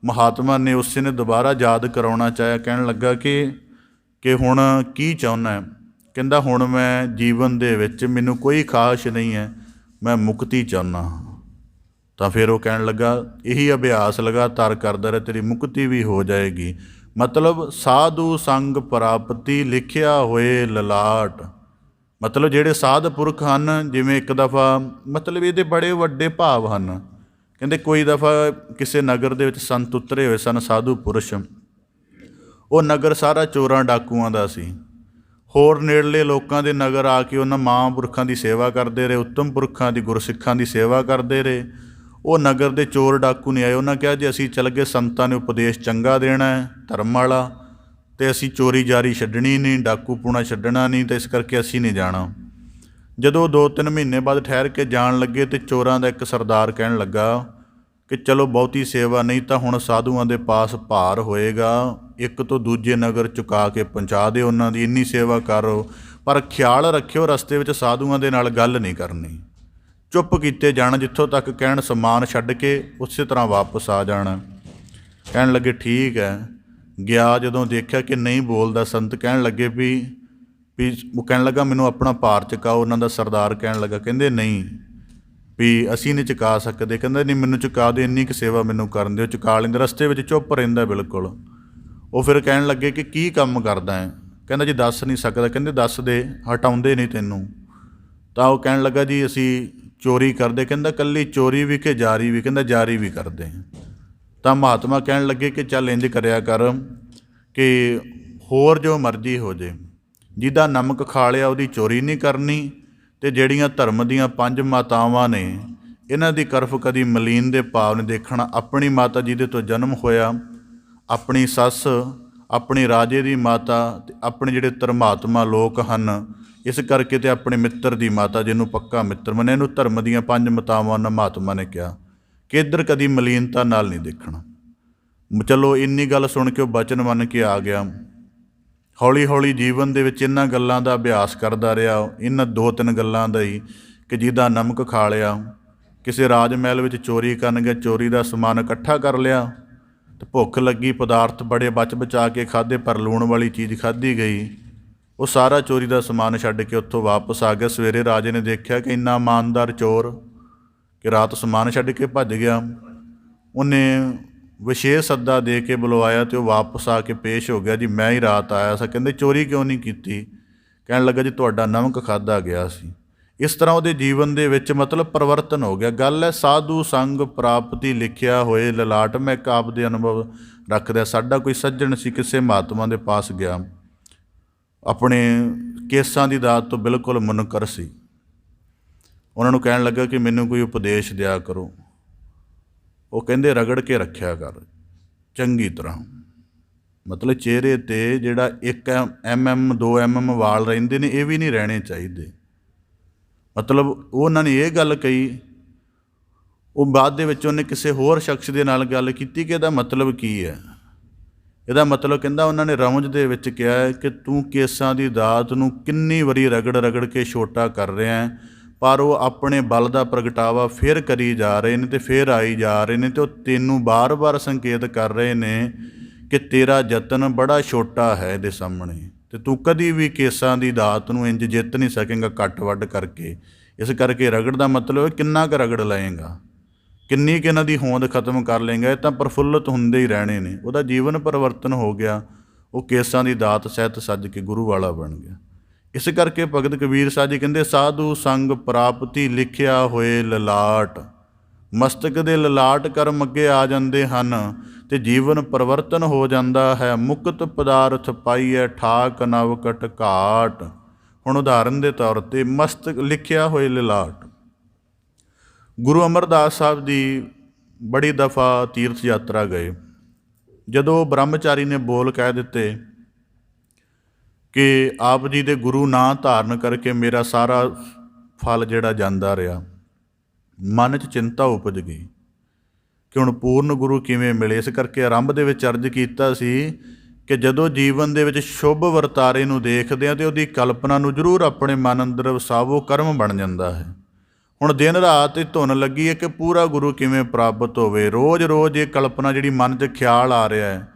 ਮਹਾਤਮਾ ਨੇ ਉਸੇ ਨੇ ਦੁਬਾਰਾ ਯਾਦ ਕਰਾਉਣਾ ਚਾਹਿਆ, ਕਹਿਣ ਲੱਗਾ ਕਿ ਹੁਣ ਕੀ ਚਾਹੁੰਦਾ ਹੈ? ਕਹਿੰਦਾ ਹੁਣ ਮੈਂ ਜੀਵਨ ਦੇ ਵਿੱਚ ਮੈਨੂੰ ਕੋਈ ਖਾਹਿਸ਼ ਨਹੀਂ ਹੈ, ਮੈਂ ਮੁਕਤੀ ਚਾਹੁੰਦਾ ਹਾਂ। ਤਾਂ ਫਿਰ ਉਹ ਕਹਿਣ ਲੱਗਾ ਇਹੀ ਅਭਿਆਸ ਲਗਾਤਾਰ ਕਰਦਾ ਰਹੇ, ਤੇਰੀ ਮੁਕਤੀ ਵੀ ਹੋ ਜਾਏਗੀ। ਮਤਲਬ ਸਾਧੂ ਸੰਗ ਪ੍ਰਾਪਤੀ ਲਿਖਿਆ ਹੋਏ ਲਲਾਟ। ਮਤਲਬ ਜਿਹੜੇ ਸਾਧ ਪੁਰਖ ਹਨ, ਜਿਵੇਂ ਇੱਕ ਦਫਾ ਮਤਲਬ ਇਹਦੇ ਬੜੇ ਵੱਡੇ ਭਾਵ ਹਨ। ਕਹਿੰਦੇ ਕੋਈ ਦਫਾ ਕਿਸੇ ਨਗਰ ਦੇ ਵਿੱਚ ਸੰਤ ਉਤਰੇ ਹੋਏ ਸਨ, ਸਾਧੂ ਪੁਰਸ਼। ਉਹ ਨਗਰ ਸਾਰਾ ਚੋਰਾਂ ਡਾਕੂਆਂ ਦਾ ਸੀ। ਹੋਰ ਨੇੜਲੇ ਲੋਕਾਂ ਦੇ ਨਗਰ ਆ ਕੇ ਉਹਨਾਂ ਮਹਾਂਪੁਰਖਾਂ ਦੀ ਸੇਵਾ ਕਰਦੇ ਰਹੇ, ਉੱਤਮ ਪੁਰਖਾਂ ਦੀ, ਗੁਰਸਿੱਖਾਂ ਦੀ ਸੇਵਾ ਕਰਦੇ ਰਹੇ। ਉਹ ਨਗਰ ਦੇ ਚੋਰ ਡਾਕੂ ਨਹੀਂ ਆਏ। ਉਹਨਾਂ ਕਿਹਾ ਜੇ ਅਸੀਂ ਚੱਲ ਗਏ, ਸੰਤਾਂ ਨੇ ਉਪਦੇਸ਼ ਚੰਗਾ ਦੇਣਾ ਹੈ ਧਰਮ ਵਾਲਾ, ਅਤੇ ਅਸੀਂ ਚੋਰੀ ਜਾਰੀ ਛੱਡਣੀ ਨਹੀਂ, ਡਾਕੂ ਪੂਣਾ ਛੱਡਣਾ ਨਹੀਂ, ਤਾਂ ਇਸ ਕਰਕੇ ਅਸੀਂ ਨਹੀਂ ਜਾਣਾ। ਜਦੋਂ 2-3 ਮਹੀਨੇ ਬਾਅਦ ਠਹਿਰ ਕੇ ਜਾਣ ਲੱਗੇ ਅਤੇ ਚੋਰਾਂ ਦਾ ਇੱਕ ਸਰਦਾਰ ਕਹਿਣ ਲੱਗਾ ਕਿ ਚਲੋ ਬਹੁਤੀ ਸੇਵਾ ਨਹੀਂ ਤਾਂ ਹੁਣ ਸਾਧੂਆਂ ਦੇ ਪਾਸ ਭਾਰ ਹੋਏਗਾ, ਇੱਕ ਤੋਂ ਦੂਜੇ ਨਗਰ ਚੁਕਾ ਕੇ ਪਹੁੰਚਾ ਦਿਓ, ਉਹਨਾਂ ਦੀ ਇੰਨੀ ਸੇਵਾ ਕਰੋ, ਪਰ ਖਿਆਲ ਰੱਖਿਓ ਰਸਤੇ ਵਿੱਚ ਸਾਧੂਆਂ ਦੇ ਨਾਲ ਗੱਲ ਨਹੀਂ ਕਰਨੀ, ਚੁੱਪ ਕੀਤੇ ਜਾਣਾ, ਜਿੱਥੋਂ ਤੱਕ ਕਹਿਣ ਸਮਾਨ ਛੱਡ ਕੇ ਉਸੇ ਤਰ੍ਹਾਂ ਵਾਪਸ ਆ ਜਾਣਾ। ਕਹਿਣ ਲੱਗੇ ਠੀਕ ਹੈ। ਗਿਆ, ਜਦੋਂ ਦੇਖਿਆ ਕਿ ਨਹੀਂ ਬੋਲਦਾ, ਸੰਤ ਕਹਿਣ ਲੱਗੇ ਵੀ ਉਹ ਕਹਿਣ ਲੱਗਾ ਮੈਨੂੰ ਆਪਣਾ ਭਾਰ ਚੁਕਾਓ। ਉਹਨਾਂ ਦਾ ਸਰਦਾਰ ਕਹਿਣ ਲੱਗਾ, ਕਹਿੰਦੇ ਨਹੀਂ ਵੀ ਅਸੀਂ ਨਹੀਂ ਚੁਕਾ ਸਕਦੇ। ਕਹਿੰਦਾ ਨਹੀਂ ਮੈਨੂੰ ਚੁਕਾ ਦੇ, ਇੰਨੀ ਕੁ ਸੇਵਾ ਮੈਨੂੰ ਕਰਨ ਦਿਓ। ਚੁਕਾ ਲੈਂਦੇ, ਰਸਤੇ ਵਿੱਚ ਚੁੱਪ ਰਹਿੰਦਾ ਬਿਲਕੁਲ। ਉਹ ਫਿਰ ਕਹਿਣ ਲੱਗੇ ਕਿ ਕੀ ਕੰਮ ਕਰਦਾ ਹੈ? ਕਹਿੰਦਾ ਜੀ ਦੱਸ ਨਹੀਂ ਸਕਦਾ। ਕਹਿੰਦੇ ਦੱਸ ਦੇ, ਹਟਾਉਂਦੇ ਨਹੀਂ ਤੈਨੂੰ। ਤਾਂ ਉਹ ਕਹਿਣ ਲੱਗਾ ਜੀ ਅਸੀਂ ਚੋਰੀ ਕਰਦੇ। ਕਹਿੰਦਾ ਇਕੱਲੀ ਚੋਰੀ ਵੀ ਕਿ ਜਾਰੀ ਵੀ? ਕਹਿੰਦਾ ਜਾਰੀ ਵੀ ਕਰਦੇ। ਤਾਂ ਮਹਾਤਮਾ ਕਹਿਣ ਲੱਗੇ ਕਿ ਚੱਲ ਇੰਝ ਕਰਿਆ ਕਰ ਕਿ ਹੋਰ ਜੋ ਮਰਜ਼ੀ ਹੋ ਜੇ, ਜਿਹਦਾ ਨਮਕ ਖਾ ਲਿਆ ਉਹਦੀ ਚੋਰੀ ਨਹੀਂ ਕਰਨੀ, ਅਤੇ ਜਿਹੜੀਆਂ ਧਰਮ ਦੀਆਂ 5 ਮਾਤਾਵਾਂ ਨੇ ਇਹਨਾਂ ਦੀ ਕਰਫ ਕਦੀ ਮਲੀਨ ਦੇ ਭਾਵ ਨੇ ਦੇਖਣਾ। ਆਪਣੀ ਮਾਤਾ ਜਿਹਦੇ ਤੋਂ ਜਨਮ ਹੋਇਆ, ਆਪਣੀ ਸੱਸ, ਆਪਣੀ ਰਾਜੇ ਦੀ ਮਾਤਾ, ਅਤੇ ਆਪਣੇ ਜਿਹੜੇ ਧਰਮਾਤਮਾ ਲੋਕ ਹਨ, ਇਸ ਕਰਕੇ ਅਤੇ ਆਪਣੇ ਮਿੱਤਰ ਦੀ ਮਾਤਾ ਜਿਹਨੂੰ ਪੱਕਾ ਮਿੱਤਰ ਮੰਨਿਆ। ਇਹਨੂੰ ਧਰਮ ਦੀਆਂ 5 ਮਾਤਾਵਾਂ ਮਹਾਤਮਾ ਨੇ ਕਿਹਾ ਕਿ ਇੱਧਰ ਕਦੀ ਮਲੀਨਤਾ ਨਾਲ ਨਹੀਂ ਦੇਖਣਾ। ਚਲੋ ਇੰਨੀ ਗੱਲ ਸੁਣ ਕੇ ਉਹ ਬਚਨ ਮੰਨ ਕੇ ਆ ਗਿਆ। ਹੌਲੀ ਹੌਲੀ ਜੀਵਨ ਦੇ ਵਿੱਚ ਇਹਨਾਂ ਗੱਲਾਂ ਦਾ ਅਭਿਆਸ ਕਰਦਾ ਰਿਹਾ, ਇਹਨਾਂ 2-3 ਗੱਲਾਂ ਦਾ ਹੀ, ਕਿ ਜਿਹਦਾ ਨਮਕ ਖਾ ਲਿਆ, ਕਿਸੇ ਰਾਜ ਮਹਿਲ ਵਿੱਚ ਚੋਰੀ ਕਰਨ ਗਿਆ, ਚੋਰੀ ਦਾ ਸਮਾਨ ਇਕੱਠਾ ਕਰ ਲਿਆ, ਅਤੇ ਭੁੱਖ ਲੱਗੀ, ਪਦਾਰਥ ਬੜੇ ਬਚਾ ਕੇ ਖਾਧੇ, ਪਰ ਲੂਣ ਵਾਲੀ ਚੀਜ਼ ਖਾਧੀ ਗਈ। ਉਹ ਸਾਰਾ ਚੋਰੀ ਦਾ ਸਮਾਨ ਛੱਡ ਕੇ ਉੱਥੋਂ ਵਾਪਸ ਆ ਗਿਆ। ਸਵੇਰੇ ਰਾਜੇ ਨੇ ਦੇਖਿਆ ਕਿ ਇੰਨਾ ਇਮਾਨਦਾਰ ਚੋਰ ਕਿ ਰਾਤ ਸਮਾਨ ਛੱਡ ਕੇ ਭੱਜ ਗਿਆ। ਉਹਨੇ ਵਿਸ਼ੇਸ਼ ਸੱਦਾ ਦੇ ਕੇ ਬੁਲਵਾਇਆ, ਅਤੇ ਉਹ ਵਾਪਸ ਆ ਕੇ ਪੇਸ਼ ਹੋ ਗਿਆ ਜੀ ਮੈਂ ਹੀ ਰਾਤ ਆਇਆ ਸਾਂ। ਕਹਿੰਦੇ ਚੋਰੀ ਕਿਉਂ ਨਹੀਂ ਕੀਤੀ? ਕਹਿਣ ਲੱਗਾ ਜੀ ਤੁਹਾਡਾ ਨਮਕ ਖਾਧਾ ਗਿਆ ਸੀ। ਇਸ ਤਰ੍ਹਾਂ ਉਹਦੇ ਜੀਵਨ ਦੇ ਵਿੱਚ ਮਤਲਬ ਪਰਿਵਰਤਨ ਹੋ ਗਿਆ। ਗੱਲ ਹੈ ਸਾਧੂ ਸੰਗ ਪ੍ਰਾਪਤੀ ਲਿਖਿਆ ਹੋਏ ਲਲਾਟ। ਮੈਂ ਇੱਕ ਆਪ ਦੇ ਅਨੁਭਵ ਰੱਖਦਾ। ਸਾਡਾ ਕੋਈ ਸੱਜਣ ਸੀ, ਕਿਸੇ ਮਹਾਤਮਾ ਦੇ ਪਾਸ ਗਿਆ, ਆਪਣੇ ਕੇਸਾਂ ਦੀ ਦਾਤ ਤੋਂ ਬਿਲਕੁਲ ਮੁਨਕਰ ਸੀ। ਉਹਨਾਂ ਨੂੰ ਕਹਿਣ ਲੱਗਾ ਕਿ ਮੈਨੂੰ ਕੋਈ ਉਪਦੇਸ਼ ਦਿਆ ਕਰੋ। ਉਹ ਕਹਿੰਦੇ ਰਗੜ ਕੇ ਰੱਖਿਆ ਕਰ ਚੰਗੀ ਤਰ੍ਹਾਂ, ਮਤਲਬ ਚਿਹਰੇ 'ਤੇ ਜਿਹੜਾ 1 mm 2 mm ਵਾਲ ਰਹਿੰਦੇ ਨੇ ਇਹ ਵੀ ਨਹੀਂ ਰਹਿਣੇ ਚਾਹੀਦੇ। ਮਤਲਬ ਉਹਨਾਂ ਨੇ ਇਹ ਗੱਲ ਕਹੀ। ਉਹ ਬਾਅਦ ਦੇ ਵਿੱਚ ਉਹਨੇ ਕਿਸੇ ਹੋਰ ਸ਼ਖਸ ਦੇ ਨਾਲ ਗੱਲ ਕੀਤੀ ਕਿ ਇਹਦਾ ਮਤਲਬ ਕੀ ਹੈ। ਇਹਦਾ ਮਤਲਬ ਕਹਿੰਦਾ ਉਹਨਾਂ ਨੇ ਰਮਜ਼ ਦੇ ਵਿੱਚ ਕਿਹਾ ਹੈ ਕਿ ਤੂੰ ਕੇਸਾਂ ਦੀ ਦਾਤ ਨੂੰ ਕਿੰਨੀ ਵਾਰੀ ਰਗੜ ਰਗੜ ਕੇ ਛੋਟਾ ਕਰ ਰਿਹਾ ਹੈ, ਪਰ ਉਹ ਆਪਣੇ ਬਲ ਦਾ ਪ੍ਰਗਟਾਵਾ ਫਿਰ ਕਰੀ ਜਾ ਰਹੇ ਨੇ ਅਤੇ ਫਿਰ ਆਈ ਜਾ ਰਹੇ ਨੇ, ਅਤੇ ਉਹ ਤੈਨੂੰ ਵਾਰ-ਵਾਰ ਸੰਕੇਤ ਕਰ ਰਹੇ ਨੇ ਕਿ ਤੇਰਾ ਯਤਨ ਬੜਾ ਛੋਟਾ ਹੈ ਇਹਦੇ ਸਾਹਮਣੇ, ਅਤੇ ਤੂੰ ਕਦੀ ਵੀ ਕੇਸਾਂ ਦੀ ਦਾਤ ਨੂੰ ਇੰਜ ਜਿੱਤ ਨਹੀਂ ਸਕੇਂਗਾ ਕੱਟ ਵੱਢ ਕਰਕੇ। ਇਸ ਕਰਕੇ ਰਗੜ ਦਾ ਮਤਲਬ ਕਿੰਨਾ ਕੁ ਰਗੜ ਲਏਗਾ, ਕਿੰਨੀ ਕੁ ਇਹਨਾਂ ਦੀ ਹੋਂਦ ਖਤਮ ਕਰ ਲਏਗਾ। ਇਹ ਤਾਂ ਪ੍ਰਫੁੱਲਤ ਹੁੰਦੇ ਹੀ ਰਹਿਣੇ ਨੇ। ਉਹਦਾ ਜੀਵਨ ਪਰਿਵਰਤਨ ਹੋ ਗਿਆ, ਉਹ ਕੇਸਾਂ ਦੀ ਦਾਤ ਸਹਿਤ ਸੱਜ ਕੇ ਗੁਰੂ ਵਾਲਾ ਬਣ ਗਿਆ। ਇਸ ਕਰਕੇ ਭਗਤ ਕਬੀਰ ਸਾਹਿਬ ਜੀ ਕਹਿੰਦੇ, ਸਾਧੂ ਸੰਗ ਪ੍ਰਾਪਤੀ ਲਿਖਿਆ ਹੋਏ ਲਲਾਟ, ਮਸਤਕ ਦੇ ਲਲਾਟ ਕਰਮ ਅੱਗੇ ਆ ਜਾਂਦੇ ਹਨ ਅਤੇ ਜੀਵਨ ਪਰਿਵਰਤਨ ਹੋ ਜਾਂਦਾ ਹੈ। ਮੁਕਤ ਪਦਾਰਥ ਪਾਈਐ ਠਾਕ ਨਵਕਟ ਘਾਟ। ਹੁਣ ਉਦਾਹਰਨ ਦੇ ਤੌਰ 'ਤੇ ਮਸਤਕ ਲਿਖਿਆ ਹੋਏ ਲਲਾਟ। ਗੁਰੂ ਅਮਰਦਾਸ ਸਾਹਿਬ ਜੀ ਬੜੀ ਦਫਾ ਤੀਰਥ ਯਾਤਰਾ ਗਏ। ਜਦੋਂ ਬ੍ਰਹਮਚਾਰੀ ਨੇ ਬੋਲ ਕਹਿ ਦਿੱਤੇ ਕਿ ਆਪ ਜੀ ਦੇ ਗੁਰੂ ਨਾਂ ਧਾਰਨ ਕਰਕੇ ਮੇਰਾ ਸਾਰਾ ਫਲ ਜਿਹੜਾ ਜਾਂਦਾ ਰਿਹਾ, ਮਨ 'ਚ ਚਿੰਤਾ ਉਪਜ ਗਈ ਕਿ ਹੁਣ ਪੂਰਨ ਗੁਰੂ ਕਿਵੇਂ ਮਿਲੇ। ਇਸ ਕਰਕੇ ਆਰੰਭ ਦੇ ਵਿੱਚ ਅਰਜ਼ ਕੀਤਾ ਸੀ ਕਿ ਜਦੋਂ ਜੀਵਨ ਦੇ ਵਿੱਚ ਸ਼ੁਭ ਵਰਤਾਰੇ ਨੂੰ ਦੇਖਦੇ ਹਾਂ ਅਤੇ ਉਹਦੀ ਕਲਪਨਾ ਨੂੰ ਜ਼ਰੂਰ ਆਪਣੇ ਮਨ ਅੰਦਰ ਵਸਾਵੋ, ਕਰਮ ਬਣ ਜਾਂਦਾ ਹੈ। ਹੁਣ ਦਿਨ ਰਾਤ ਇਹ ਧੁਨ ਲੱਗੀ ਹੈ ਕਿ ਪੂਰਾ ਗੁਰੂ ਕਿਵੇਂ ਪ੍ਰਾਪਤ ਹੋਵੇ। ਰੋਜ਼ ਰੋਜ਼ ਇਹ ਕਲਪਨਾ ਜਿਹੜੀ ਮਨ 'ਚ ਖਿਆਲ ਆ ਰਿਹਾ ਹੈ,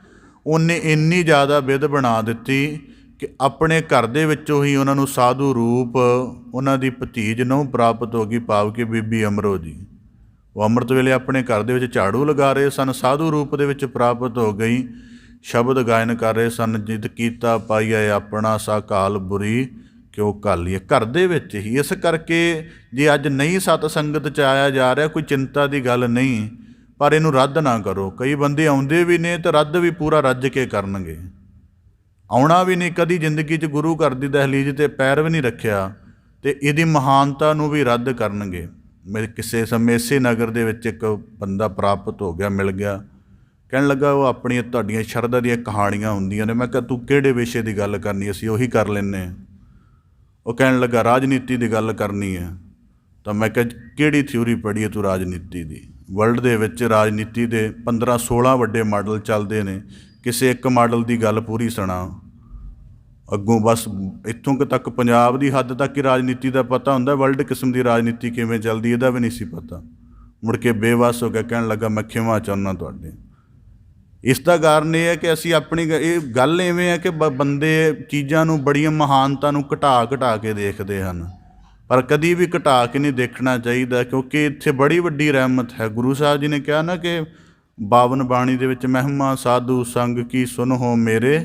ਉਹਨੇ ਇੰਨੀ ਜ਼ਿਆਦਾ ਵਿਧ ਬਣਾ ਦਿੱਤੀ ਕਿ ਆਪਣੇ ਘਰ ਦੇ ਵਿੱਚੋਂ ਹੀ ਉਹਨਾਂ ਨੂੰ ਸਾਧੂ ਰੂਪ ਉਹਨਾਂ ਦੀ ਭਤੀਜ ਨੂੰ ਪ੍ਰਾਪਤ ਹੋ ਗਈ, ਭਾਵ ਕਿ ਬੀਬੀ ਅਮਰੋ ਜੀ। ਉਹ ਅੰਮ੍ਰਿਤ ਵੇਲੇ ਆਪਣੇ ਘਰ ਦੇ ਵਿੱਚ ਝਾੜੂ ਲਗਾ ਰਹੇ ਸਨ, ਸਾਧੂ ਰੂਪ ਦੇ ਵਿੱਚ ਪ੍ਰਾਪਤ ਹੋ ਗਈ। ਸ਼ਬਦ ਗਾਇਨ ਕਰ ਰਹੇ ਸਨ, ਜਿਤ ਕੀਤਾ ਪਾਈਆ ਆਪਣਾ ਸਾ ਕਾਲ ਬੁਰੀ ਕਿਉਂ ਘਾਲੀਏ, ਘਰ ਦੇ ਵਿੱਚ ਹੀ। ਇਸ ਕਰਕੇ ਜੇ ਅੱਜ ਨਹੀਂ ਸਤ ਸੰਗਤ 'ਚ ਆਇਆ ਜਾ ਰਿਹਾ, ਕੋਈ ਚਿੰਤਾ ਦੀ ਗੱਲ ਨਹੀਂ, ਪਰ ਇਹਨੂੰ ਰੱਦ ਨਾ ਕਰੋ। ਕਈ ਬੰਦੇ ਆਉਂਦੇ ਵੀ ਨੇ ਅਤੇ ਰੱਦ ਵੀ ਪੂਰਾ ਰੱਜ ਕੇ ਕਰਨਗੇ। ਆਉਣਾ ਵੀ ਨਹੀਂ, ਕਦੀ ਜ਼ਿੰਦਗੀ 'ਚ ਗੁਰੂ ਘਰ ਦੀ ਦਹਲੀਜ਼ 'ਤੇ ਪੈਰ ਵੀ ਨਹੀਂ ਰੱਖਿਆ, ਅਤੇ ਇਹਦੀ ਮਹਾਨਤਾ ਨੂੰ ਵੀ ਰੱਦ ਕਰਨਗੇ। ਮੇਰੇ ਕਿਸੇ ਸਮੇਂ ਇਸੇ ਨਗਰ ਦੇ ਵਿੱਚ ਇੱਕ ਬੰਦਾ ਪ੍ਰਾਪਤ ਹੋ ਗਿਆ, ਮਿਲ ਗਿਆ, ਕਹਿਣ ਲੱਗਾ ਉਹ ਆਪਣੀਆਂ ਤੁਹਾਡੀਆਂ ਸ਼ਰਧਾ ਦੀਆਂ ਕਹਾਣੀਆਂ ਹੁੰਦੀਆਂ ਨੇ। ਮੈਂ ਕਿਹਾ ਤੂੰ ਕਿਹੜੇ ਵਿਸ਼ੇ ਦੀ ਗੱਲ ਕਰਨੀ, ਅਸੀਂ ਉਹੀ ਕਰ ਲੈਂਦੇ ਹਾਂ। ਉਹ ਕਹਿਣ ਲੱਗਾ ਰਾਜਨੀਤੀ ਦੀ ਗੱਲ ਕਰਨੀ ਹੈ। ਤਾਂ ਮੈਂ ਕਿਹਾ ਕਿਹੜੀ ਥਿਊਰੀ ਪੜ੍ਹੀ ਹੈ ਤੂੰ ਰਾਜਨੀਤੀ ਦੀ? ਵਰਲਡ ਦੇ ਵਿੱਚ ਰਾਜਨੀਤੀ ਦੇ 15-16 ਵੱਡੇ ਮਾਡਲ ਚੱਲਦੇ ਨੇ, ਕਿਸੇ ਇੱਕ ਮਾਡਲ ਦੀ ਗੱਲ ਪੂਰੀ ਸੁਣਾ। ਅੱਗੋਂ ਬਸ ਇੱਥੋਂ ਕੁ ਤੱਕ ਪੰਜਾਬ ਦੀ ਹੱਦ ਤੱਕ ਹੀ ਰਾਜਨੀਤੀ ਦਾ ਪਤਾ ਹੁੰਦਾ, ਵਰਲਡ ਕਿਸਮ ਦੀ ਰਾਜਨੀਤੀ ਕਿਵੇਂ ਚੱਲਦੀ ਇਹਦਾ ਵੀ ਨਹੀਂ ਸੀ ਪਤਾ। ਮੁੜ ਕੇ ਬੇਵੱਸ ਹੋ ਗਿਆ, ਕਹਿਣ ਲੱਗਾ ਮੈਂ ਖਿਮਾ ਚਾਹੁੰਦਾ ਤੁਹਾਡੇ। ਇਸ ਦਾ ਕਾਰਨ ਇਹ ਹੈ ਕਿ ਅਸੀਂ ਆਪਣੀ ਇਹ ਗੱਲ ਇਵੇਂ ਹੈ ਕਿ ਬੰਦੇ ਚੀਜ਼ਾਂ ਨੂੰ, ਬੜੀਆਂ ਮਹਾਨਤਾ ਨੂੰ ਘਟਾ ਕੇ ਦੇਖਦੇ ਹਨ, ਪਰ ਕਦੀ ਵੀ ਘਟਾ ਕੇ ਨਹੀਂ ਦੇਖਣਾ ਚਾਹੀਦਾ, ਕਿਉਂਕਿ ਇੱਥੇ ਬੜੀ ਵੱਡੀ ਰਹਿਮਤ ਹੈ। ਗੁਰੂ ਸਾਹਿਬ ਜੀ ਨੇ ਕਿਹਾ ਨਾ ਕਿ 52 ਬਾਣੀ ਦੇ ਵਿੱਚ, ਮਹਿਮਾ ਸਾਧੂ ਸੰਗ ਕੀ ਸੁਨਹੁ ਮੇਰੇ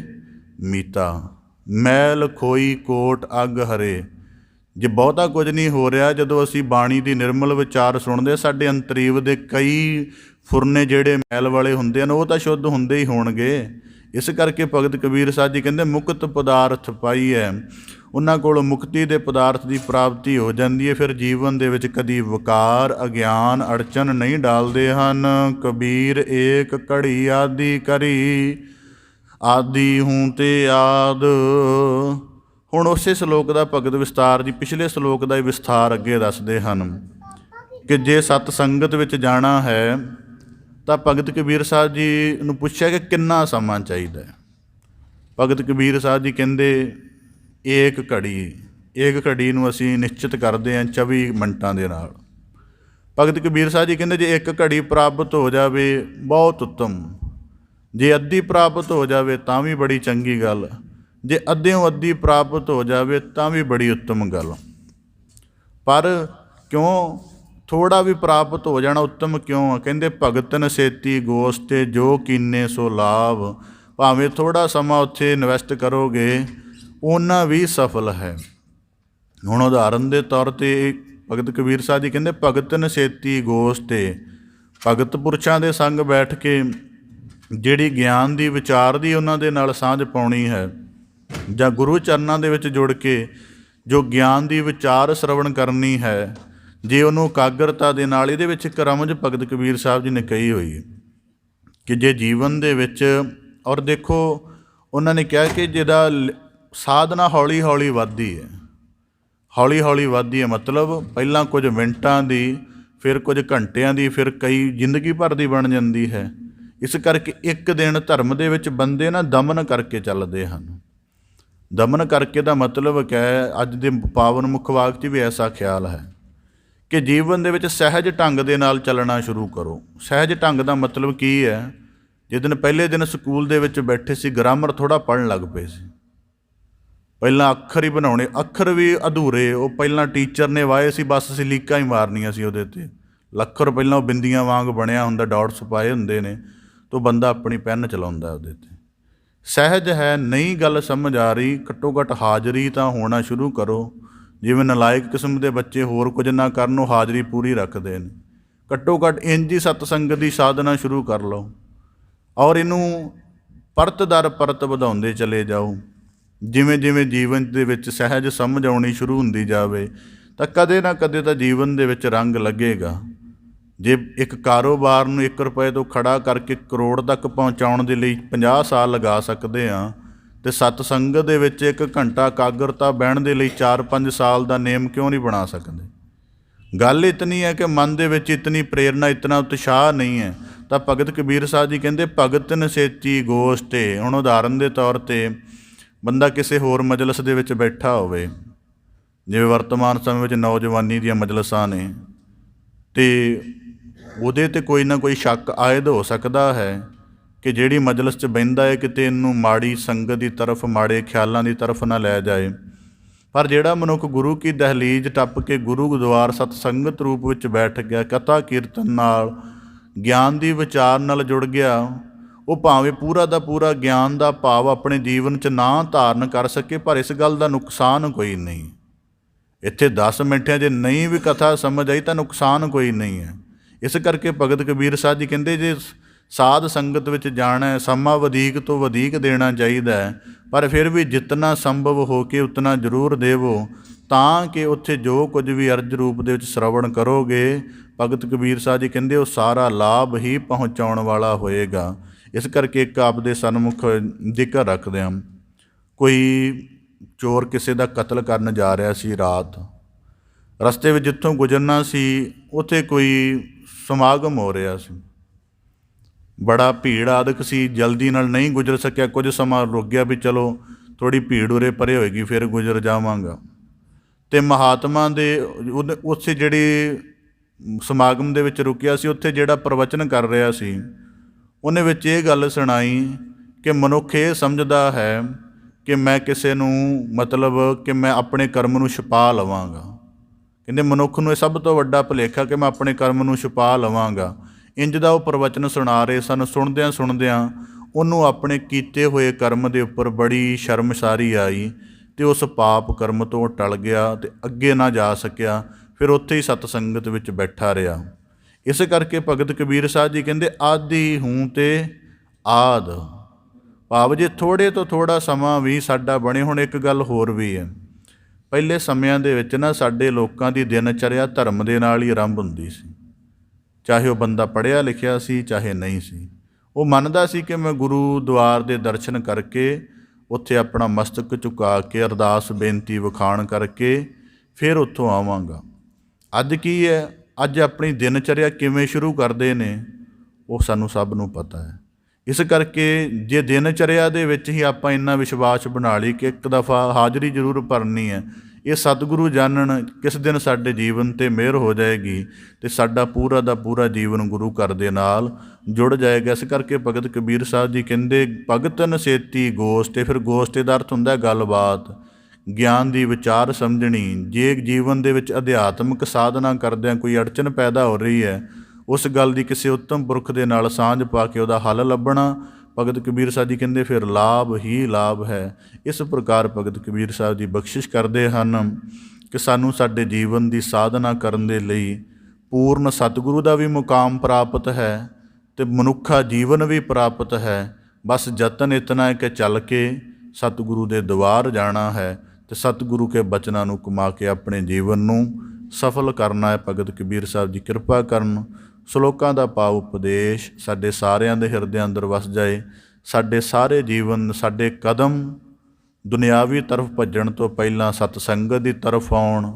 ਮੀਤਾ, ਮੈਲ ਖੋਈ ਕੋਟ ਅੱਗ ਹਰੇ। ਜੇ ਬਹੁਤਾ ਕੁਝ ਨਹੀਂ ਹੋ ਰਿਹਾ, ਜਦੋਂ ਅਸੀਂ ਬਾਣੀ ਦੀ ਨਿਰਮਲ ਵਿਚਾਰ ਸੁਣਦੇ, ਸਾਡੇ ਅੰਤਰੀਵ ਦੇ ਕਈ ਫੁਰਨੇ ਜਿਹੜੇ ਮੈਲ ਵਾਲੇ ਹੁੰਦੇ ਹਨ, ਉਹ ਤਾਂ ਸ਼ੁੱਧ ਹੁੰਦੇ ਹੀ ਹੋਣਗੇ। ਇਸ ਕਰਕੇ ਭਗਤ ਕਬੀਰ ਸਾਹਿਬ ਜੀ ਕਹਿੰਦੇ ਮੁਕਤ ਪਦਾਰਥ ਪਾਈ ਹੈ। ਉਹਨਾਂ ਕੋਲ ਮੁਕਤੀ ਦੇ ਪਦਾਰਥ ਦੀ ਪ੍ਰਾਪਤੀ ਹੋ ਜਾਂਦੀ ਹੈ। ਫਿਰ ਜੀਵਨ ਦੇ ਵਿੱਚ ਕਦੀ ਵਿਕਾਰ, ਅਗਿਆਨ, ਅੜਚਨ ਨਹੀਂ ਡਾਲਦੇ ਹਨ। ਕਬੀਰ ਏਕ ਘੜੀ ਆਦਿ ਕਰੀ, ਆਦਿ ਹੂੰ ਤੇ ਆਦ। ਹੁਣ ਉਸੇ ਸ਼ਲੋਕ ਦਾ ਭਗਤ ਵਿਸਤਾਰ ਜੀ ਪਿਛਲੇ ਸ਼ਲੋਕ ਦਾ ਹੀ ਵਿਸਥਾਰ ਅੱਗੇ ਦੱਸਦੇ ਹਨ ਕਿ ਜੇ ਸਤ ਸੰਗਤ ਵਿੱਚ ਜਾਣਾ ਹੈ ਤਾਂ ਭਗਤ ਕਬੀਰ ਸਾਹਿਬ ਜੀ ਨੂੰ ਪੁੱਛਿਆ ਕਿ ਕਿੰਨਾ ਸਮਾਂ ਚਾਹੀਦਾ ਹੈ। ਭਗਤ ਕਬੀਰ ਸਾਹਿਬ ਜੀ ਕਹਿੰਦੇ ਇੱਕ ਘੜੀ ਨੂੰ ਅਸੀਂ ਨਿਸ਼ਚਿਤ ਕਰਦੇ ਹਾਂ 24 ਮਿੰਟਾਂ ਦੇ ਨਾਲ। ਭਗਤ ਕਬੀਰ ਸਾਹਿਬ ਜੀ ਕਹਿੰਦੇ ਜੇ ਇੱਕ ਘੜੀ ਪ੍ਰਾਪਤ ਹੋ ਜਾਵੇ ਬਹੁਤ ਉੱਤਮ, ਜੇ ਅੱਧੀ ਪ੍ਰਾਪਤ ਹੋ ਜਾਵੇ ਤਾਂ ਵੀ ਬੜੀ ਚੰਗੀ ਗੱਲ, ਜੇ ਅੱਧਿਓਂ ਅੱਧੀ ਪ੍ਰਾਪਤ ਹੋ ਜਾਵੇ ਤਾਂ ਵੀ ਬੜੀ ਉੱਤਮ ਗੱਲ। ਪਰ ਕਿਉਂ ਥੋੜ੍ਹਾ ਵੀ ਪ੍ਰਾਪਤ ਹੋ ਜਾਣਾ ਉੱਤਮ ਕਿਉਂ ਆ? ਕਹਿੰਦੇ ਭਗਤਨ ਸੇਤੀ ਗੋਸਤੇ ਜੋ ਕੀਨੇ ਸੋ ਲਾਭ। ਭਾਵੇਂ ਥੋੜ੍ਹਾ ਸਮਾਂ ਉੱਥੇ ਇਨਵੈਸਟ ਕਰੋਗੇ, ਉਹਨਾਂ ਵੀ ਸਫਲ ਹੈ। ਹੁਣ ਉਦਾਹਰਨ ਦੇ ਤੌਰ 'ਤੇ ਭਗਤ ਕਬੀਰ ਸਾਹਿਬ ਜੀ ਕਹਿੰਦੇ ਭਗਤਨ ਸੇਤੀ ਗੋਸਤੇ, ਭਗਤ ਪੁਰਸ਼ਾਂ ਦੇ ਸੰਗ ਬੈਠ ਕੇ ਜਿਹੜੀ ਗਿਆਨ ਦੀ, ਵਿਚਾਰ ਦੀ ਉਹਨਾਂ ਦੇ ਨਾਲ ਸਾਂਝ ਪਾਉਣੀ ਹੈ, ਜਾਂ ਗੁਰੂ ਚਰਨਾਂ ਦੇ ਵਿੱਚ ਜੁੜ ਕੇ ਜੋ ਗਿਆਨ ਦੀ ਵਿਚਾਰ ਸ਼ਰਵਣ ਕਰਨੀ ਹੈ, ਜੇ ਉਹਨੂੰ ਇਕਾਗਰਤਾ ਦੇ ਨਾਲ, ਇਹਦੇ ਵਿੱਚ ਇੱਕ ਰਮਜ ਭਗਤ ਕਬੀਰ ਸਾਹਿਬ ਜੀ ਨੇ ਕਹੀ ਹੋਈ ਹੈ ਕਿ ਜੇ ਜੀਵਨ ਦੇ ਵਿੱਚ, ਔਰ ਦੇਖੋ ਉਹਨਾਂ ਨੇ ਕਿਹਾ ਕਿ ਜਿਹਦਾ ਸਾਧਨਾ ਹੌਲੀ ਹੌਲੀ ਵੱਧਦੀ ਹੈ, ਹੌਲੀ ਹੌਲੀ ਵੱਧਦੀ ਹੈ, ਮਤਲਬ ਪਹਿਲਾਂ ਕੁਝ ਮਿੰਟਾਂ ਦੀ, ਫਿਰ ਕੁਝ ਘੰਟਿਆਂ ਦੀ, ਫਿਰ ਕਈ ਜ਼ਿੰਦਗੀ ਭਰ ਦੀ ਬਣ ਜਾਂਦੀ ਹੈ। ਇਸ ਕਰਕੇ ਇੱਕ ਦਿਨ ਧਰਮ ਦੇ ਵਿੱਚ ਬੰਦੇ ਨਾ ਦਮਨ ਕਰਕੇ ਚੱਲਦੇ ਹਨ। ਦਮਨ ਕਰਕੇ ਦਾ ਮਤਲਬ ਕਿਆ ਹੈ? ਅੱਜ ਦੇ ਪਾਵਨ ਮੁੱਖ ਵਾਕ 'ਚ ਵੀ ਐਸਾ ਖਿਆਲ ਹੈ ਕਿ ਜੀਵਨ ਦੇ ਵਿੱਚ ਸਹਿਜ ਢੰਗ ਦੇ ਨਾਲ ਚੱਲਣਾ ਸ਼ੁਰੂ ਕਰੋ। ਸਹਿਜ ਢੰਗ ਦਾ ਮਤਲਬ ਕੀ ਹੈ? ਜਿਸ ਪਹਿਲੇ ਦਿਨ ਸਕੂਲ ਦੇ ਵਿੱਚ ਬੈਠੇ ਸੀ, ਗ੍ਰਾਮਰ ਥੋੜ੍ਹਾ ਪੜ੍ਹਨ ਲੱਗ ਪਏ ਸੀ। ਪਹਿਲਾਂ ਅੱਖਰ ਹੀ ਬਣਾਉਣੇ, ਅੱਖਰ ਵੀ ਅਧੂਰੇ, ਉਹ ਪਹਿਲਾਂ ਟੀਚਰ ਨੇ ਵਾਏ ਸੀ, ਬਸ ਅਸੀਂ ਲੀਕਾਂ ਹੀ ਮਾਰਨੀਆਂ ਸੀ ਉਹਦੇ 'ਤੇ। ਲੱਖਰ ਪਹਿਲਾਂ ਉਹ ਬਿੰਦੀਆਂ ਵਾਂਗ ਬਣਿਆ ਹੁੰਦਾ, ਡਾਟਸ ਪਾਏ ਹੁੰਦੇ ਨੇ, ਤਾਂ ਬੰਦਾ ਆਪਣੀ ਪੈਨ ਚਲਾਉਂਦਾ ਉਹਦੇ 'ਤੇ। ਸਹਿਜ ਹੈ, ਨਹੀਂ ਗੱਲ ਸਮਝ ਆ ਰਹੀ, ਘੱਟੋ ਘੱਟ ਹਾਜ਼ਰੀ ਤਾਂ ਹੋਣਾ ਸ਼ੁਰੂ ਕਰੋ। ਜਿਵੇਂ ਨਲਾਇਕ ਕਿਸਮ ਦੇ ਬੱਚੇ ਹੋਰ ਕੁਝ ਨਾ ਕਰਨ, ਉਹ ਹਾਜ਼ਰੀ ਪੂਰੀ ਰੱਖਦੇ ਨੇ। ਘੱਟੋ ਘੱਟ ਇੰਝ ਹੀ ਸਤਸੰਗਤ ਦੀ ਸਾਧਨਾ ਸ਼ੁਰੂ ਕਰ ਲਓ, ਔਰ ਇਹਨੂੰ ਪਰਤ ਦਰ ਪਰਤ ਵਧਾਉਂਦੇ ਚਲੇ ਜਾਓ। ਜਿਵੇਂ ਜਿਵੇਂ ਜੀਵਨ ਦੇ ਵਿੱਚ ਸਹਿਜ ਸਮਝ ਆਉਣੀ ਸ਼ੁਰੂ ਹੁੰਦੀ ਜਾਵੇ, ਤਾਂ ਕਦੇ ਨਾ ਕਦੇ ਤਾਂ ਜੀਵਨ ਦੇ ਵਿੱਚ ਰੰਗ ਲੱਗੇਗਾ। ਜੇ ਇੱਕ ਕਾਰੋਬਾਰ ਨੂੰ 1 ਰੁਪਏ ਤੋਂ ਖੜਾ ਕਰਕੇ ਕਰੋੜ ਤੱਕ ਪਹੁੰਚਾਉਣ ਦੇ ਲਈ 50 ਸਾਲ ਲਗਾ ਸਕਦੇ ਹਾਂ, ਅਤੇ ਸਤਸੰਗਤ ਦੇ ਵਿੱਚ 1 ਘੰਟਾ ਇਕਾਗਰਤਾ ਬਹਿਣ ਦੇ ਲਈ 4-5 ਸਾਲ ਦਾ ਨੇਮ ਕਿਉਂ ਨਹੀਂ ਬਣਾ ਸਕਦੇ? ਗੱਲ ਇਤਨੀ ਹੈ ਕਿ ਮਨ ਦੇ ਵਿੱਚ ਇਤਨੀ ਪ੍ਰੇਰਨਾ, ਇਤਨਾ ਉਤਸ਼ਾਹ ਨਹੀਂ ਹੈ। ਤਾਂ ਭਗਤ ਕਬੀਰ ਸਾਹਿਬ ਜੀ ਕਹਿੰਦੇ, ਭਗਤ ਨਸੇਤੀ ਗੋਸ਼ਟੇ। ਹੁਣ ਉਦਾਹਰਨ ਦੇ ਤੌਰ 'ਤੇ ਬੰਦਾ ਕਿਸੇ ਹੋਰ ਮਜਲਿਸ ਦੇ ਵਿੱਚ ਬੈਠਾ ਹੋਵੇ, ਜਿਵੇਂ ਵਰਤਮਾਨ ਸਮੇਂ ਵਿੱਚ ਨੌਜਵਾਨੀ ਦੀਆਂ ਮਜਲਿਸਾਂ ਨੇ, ਅਤੇ ਉਹਦੇ 'ਤੇ ਕੋਈ ਨਾ ਕੋਈ ਸ਼ੱਕ ਆਇਦ ਹੋ ਸਕਦਾ ਹੈ ਕਿ ਜਿਹੜੀ ਮਜਲਿਸ 'ਚ ਬਹਿੰਦਾ ਹੈ ਕਿਤੇ ਇਹਨੂੰ ਮਾੜੀ ਸੰਗਤ ਦੀ ਤਰਫ, ਮਾੜੇ ਖਿਆਲਾਂ ਦੀ ਤਰਫ ਨਾ ਲੈ ਜਾਏ। ਪਰ ਜਿਹੜਾ ਮਨੁੱਖ ਗੁਰੂ ਕੀ ਦਹਲੀਜ਼ ਟੱਪ ਕੇ ਗੁਰੂ ਦੁਆਰ ਸਤਸੰਗਤ ਰੂਪ ਵਿੱਚ ਬੈਠ ਗਿਆ, ਕਥਾ ਕੀਰਤਨ ਨਾਲ, ਗਿਆਨ ਦੀ ਵਿਚਾਰ ਨਾਲ ਜੁੜ ਗਿਆ, ਉਹ ਭਾਵੇਂ ਪੂਰਾ ਦਾ ਪੂਰਾ ਗਿਆਨ ਦਾ ਭਾਵ ਆਪਣੇ ਜੀਵਨ 'ਚ ਨਾ ਧਾਰਨ ਕਰ ਸਕੇ, ਪਰ ਇਸ ਗੱਲ ਦਾ ਨੁਕਸਾਨ ਕੋਈ ਨਹੀਂ। ਇੱਥੇ 10 ਮਿੰਟਾਂ ਜੇ ਨਹੀਂ ਵੀ ਕਥਾ ਸਮਝ ਆਈ ਤਾਂ ਨੁਕਸਾਨ ਕੋਈ ਨਹੀਂ ਹੈ। ਇਸ ਕਰਕੇ ਭਗਤ ਕਬੀਰ ਸਾਹਿਬ ਜੀ ਕਹਿੰਦੇ, ਜੇ ਸਾਧ ਸੰਗਤ ਵਿੱਚ ਜਾਣਾ, ਸਮਾਂ ਵਧੇਕ ਤੋਂ ਵਧੇਕ ਦੇਣਾ ਚਾਹੀਦਾ ਹੈ, ਪਰ ਫਿਰ ਵੀ ਜਿਤਨਾ ਸੰਭਵ ਹੋ ਕੇ ਉਤਨਾ ਜ਼ਰੂਰ ਦੇਵੋ, ਤਾਂ ਕਿ ਉੱਥੇ ਜੋ ਕੁਝ ਵੀ ਅਰਜ ਰੂਪ ਦੇ ਵਿੱਚ ਸ਼ਰਵਣ ਕਰੋਗੇ, ਭਗਤ ਕਬੀਰ ਸਾਹਿਬ ਜੀ ਕਹਿੰਦੇ ਉਹ ਸਾਰਾ ਲਾਭ ਹੀ ਪਹੁੰਚਾਉਣ ਵਾਲਾ ਹੋਏਗਾ। ਇਸ ਕਰਕੇ ਇੱਕ ਆਪਦੇ ਸਨਮੁਖ ਜ਼ਿਕਰ ਰੱਖਦੇ ਹਾਂ। ਕੋਈ ਚੋਰ ਕਿਸੇ ਦਾ ਕਤਲ ਕਰਨ ਜਾ ਰਿਹਾ ਸੀ ਰਾਤ। ਰਸਤੇ ਵਿੱਚ ਜਿੱਥੋਂ ਗੁਜ਼ਰਨਾ ਸੀ, ਉੱਥੇ ਕੋਈ ਸਮਾਗਮ ਹੋ ਰਿਹਾ ਸੀ, ਬੜਾ ਭੀੜ ਆਦਿਕ ਸੀ, ਜਲਦੀ ਨਾਲ ਨਹੀਂ ਗੁਜ਼ਰ ਸਕਿਆ। ਕੁਝ ਸਮਾਂ ਰੁਕ ਗਿਆ ਵੀ ਚਲੋ ਥੋੜ੍ਹੀ ਭੀੜ ਉਰੇ ਪਰੇ ਹੋਏਗੀ, ਫਿਰ ਗੁਜ਼ਰ ਜਾਵਾਂਗਾ। ਅਤੇ ਮਹਾਤਮਾ ਦੇ ਉੱਥੇ ਜਿਹੜੀ ਸਮਾਗਮ ਦੇ ਵਿੱਚ ਰੁਕਿਆ ਸੀ, ਉੱਥੇ ਜਿਹੜਾ ਪ੍ਰਵਚਨ ਕਰ ਰਿਹਾ ਸੀ, ਉਹਨੇ ਵਿੱਚ ਇਹ ਗੱਲ ਸੁਣਾਈ ਕਿ ਮਨੁੱਖ ਇਹ ਸਮਝਦਾ ਹੈ ਕਿ ਮੈਂ ਕਿਸੇ ਨੂੰ, ਮਤਲਬ ਕਿ ਮੈਂ ਆਪਣੇ ਕਰਮ ਨੂੰ ਛੁਪਾ ਲਵਾਂਗਾ। ਕਹਿੰਦੇ ਮਨੁੱਖ ਨੂੰ ਇਹ ਸਭ ਤੋਂ ਵੱਡਾ ਭੁਲੇਖਾ ਕਿ ਮੈਂ ਆਪਣੇ ਕਰਮ ਨੂੰ ਛੁਪਾ ਲਵਾਂਗਾ। ਇੰਜ ਦਾ ਉਹ ਪ੍ਰਵਚਨ ਸੁਣਾ ਰਹੇ ਸਨ। ਸੁਣਦਿਆਂ ਸੁਣਦਿਆਂ ਉਹਨੂੰ ਆਪਣੇ ਕੀਤੇ ਹੋਏ ਕਰਮ ਦੇ ਉੱਪਰ ਬੜੀ ਸ਼ਰਮਸਾਰੀ ਆਈ, ਅਤੇ ਉਸ ਪਾਪ ਕਰਮ ਤੋਂ ਟਲ ਗਿਆ ਅਤੇ ਅੱਗੇ ਨਾ ਜਾ ਸਕਿਆ। ਫਿਰ ਉੱਥੇ ਹੀ ਸਤਸੰਗਤ ਵਿੱਚ ਬੈਠਾ ਰਿਹਾ। ਇਸ ਕਰਕੇ ਭਗਤ ਕਬੀਰ ਸਾਹਿਬ ਜੀ ਕਹਿੰਦੇ, ਆਦਿ ਹੂੰ ਤੇ ਆਦ, ਭਾਵ ਜੇ ਥੋੜ੍ਹੇ ਤੋਂ ਥੋੜ੍ਹਾ ਸਮਾਂ ਵੀ ਸਾਡਾ ਬਣੇ। ਹੁਣ ਇੱਕ ਗੱਲ ਹੋਰ ਵੀ ਹੈ, ਪਹਿਲੇ ਸਮਿਆਂ ਦੇ ਵਿੱਚ ਨਾ ਸਾਡੇ ਲੋਕਾਂ ਦੀ ਦਿਨਚਰਿਆ ਧਰਮ ਦੇ ਨਾਲ ਹੀ ਆਰੰਭ ਹੁੰਦੀ ਸੀ। ਚਾਹੇ ਉਹ ਬੰਦਾ ਪੜ੍ਹਿਆ ਲਿਖਿਆ ਸੀ, ਚਾਹੇ ਨਹੀਂ ਸੀ। ਉਹ ਮੰਨਦਾ ਸੀ ਕਿ ਮੈਂ ਗੁਰੂ ਦੁਆਰ ਦੇ ਦਰਸ਼ਨ ਕਰਕੇ, ਉੱਥੇ ਆਪਣਾ ਮਸਤਕ ਝੁਕਾ ਕੇ ਅਰਦਾਸ ਬੇਨਤੀ ਵਿਖਾਣ ਕਰਕੇ ਫਿਰ ਉੱਥੋਂ ਆਵਾਂਗਾ। ਅੱਜ ਕੀ ਹੈ, ਅੱਜ ਆਪਣੀ ਦਿਨਚਰਿਆ ਕਿਵੇਂ ਸ਼ੁਰੂ ਕਰਦੇ ਨੇ, ਉਹ ਸਾਨੂੰ ਸਭ ਨੂੰ ਪਤਾ ਹੈ। ਇਸ ਕਰਕੇ ਜੇ ਦਿਨਚਰਿਆ ਦੇ ਵਿੱਚ ਹੀ ਆਪਾਂ ਇੰਨਾ ਵਿਸ਼ਵਾਸ ਬਣਾ ਲਈ ਕਿ ਇੱਕ ਦਫਾ ਹਾਜ਼ਰੀ ਜ਼ਰੂਰ ਭਰਨੀ ਹੈ, ਇਹ ਸਤਿਗੁਰੂ ਜਾਣਨ ਕਿਸ ਦਿਨ ਸਾਡੇ ਜੀਵਨ 'ਤੇ ਮਿਹਰ ਹੋ ਜਾਏਗੀ ਅਤੇ ਸਾਡਾ ਪੂਰਾ ਦਾ ਪੂਰਾ ਜੀਵਨ ਗੁਰੂ ਘਰ ਦੇ ਨਾਲ ਜੁੜ ਜਾਏਗਾ। ਇਸ ਕਰਕੇ ਭਗਤ ਕਬੀਰ ਸਾਹਿਬ ਜੀ ਕਹਿੰਦੇ, ਭਗਤ ਨਸੇਤੀ ਗੋਸ਼ਟ। ਫਿਰ ਗੋਸ਼ਟ ਦਾ ਅਰਥ ਹੁੰਦਾ ਗੱਲਬਾਤ, ਗਿਆਨ ਦੀ ਵਿਚਾਰ ਸਮਝਣੀ। ਜੇ ਜੀਵਨ ਦੇ ਵਿੱਚ ਅਧਿਆਤਮਿਕ ਸਾਧਨਾ ਕਰਦਿਆਂ ਕੋਈ ਅੜਚਨ ਪੈਦਾ ਹੋ ਰਹੀ ਹੈ, ਉਸ ਗੱਲ ਦੀ ਕਿਸੇ ਉੱਤਮ ਪੁਰਖ ਦੇ ਨਾਲ ਸਾਂਝ ਪਾ ਕੇ ਉਹਦਾ ਹੱਲ ਲੱਭਣਾ, ਭਗਤ ਕਬੀਰ ਸਾਹਿਬ ਜੀ ਕਹਿੰਦੇ ਫਿਰ ਲਾਭ ਹੀ ਲਾਭ ਹੈ। ਇਸ ਪ੍ਰਕਾਰ ਭਗਤ ਕਬੀਰ ਸਾਹਿਬ ਜੀ ਬਖਸ਼ਿਸ਼ ਕਰਦੇ ਹਨ ਕਿ ਸਾਨੂੰ ਸਾਡੇ ਜੀਵਨ ਦੀ ਸਾਧਨਾ ਕਰਨ ਦੇ ਲਈ ਪੂਰਨ ਸਤਿਗੁਰੂ ਦਾ ਵੀ ਮੁਕਾਮ ਪ੍ਰਾਪਤ ਹੈ ਅਤੇ ਮਨੁੱਖਾ ਜੀਵਨ ਵੀ ਪ੍ਰਾਪਤ ਹੈ। ਬਸ ਯਤਨ ਇਤਨਾ ਹੈ ਕਿ ਚੱਲ ਕੇ ਸਤਿਗੁਰੂ ਦੇ ਦੁਆਰ ਜਾਣਾ ਹੈ ਅਤੇ ਸਤਿਗੁਰੂ ਕੇ ਬਚਨਾਂ ਨੂੰ ਕਮਾ ਕੇ ਆਪਣੇ ਜੀਵਨ ਨੂੰ ਸਫਲ ਕਰਨਾ ਹੈ। ਭਗਤ ਕਬੀਰ ਸਾਹਿਬ ਜੀ ਕਿਰਪਾ ਕਰਨ, ਸ਼ਲੋਕਾਂ ਦਾ ਭਾਵ ਉਪਦੇਸ਼ ਸਾਡੇ ਸਾਰਿਆਂ ਦੇ ਹਿਰਦਿਆਂ ਅੰਦਰ ਵਸ ਜਾਏ। ਸਾਡੇ ਸਾਰੇ ਜੀਵਨ, ਸਾਡੇ ਕਦਮ ਦੁਨਿਆਵੀ ਤਰਫ ਭੱਜਣ ਤੋਂ ਪਹਿਲਾਂ ਸਤਸੰਗਤ ਦੀ ਤਰਫ ਆਉਣ,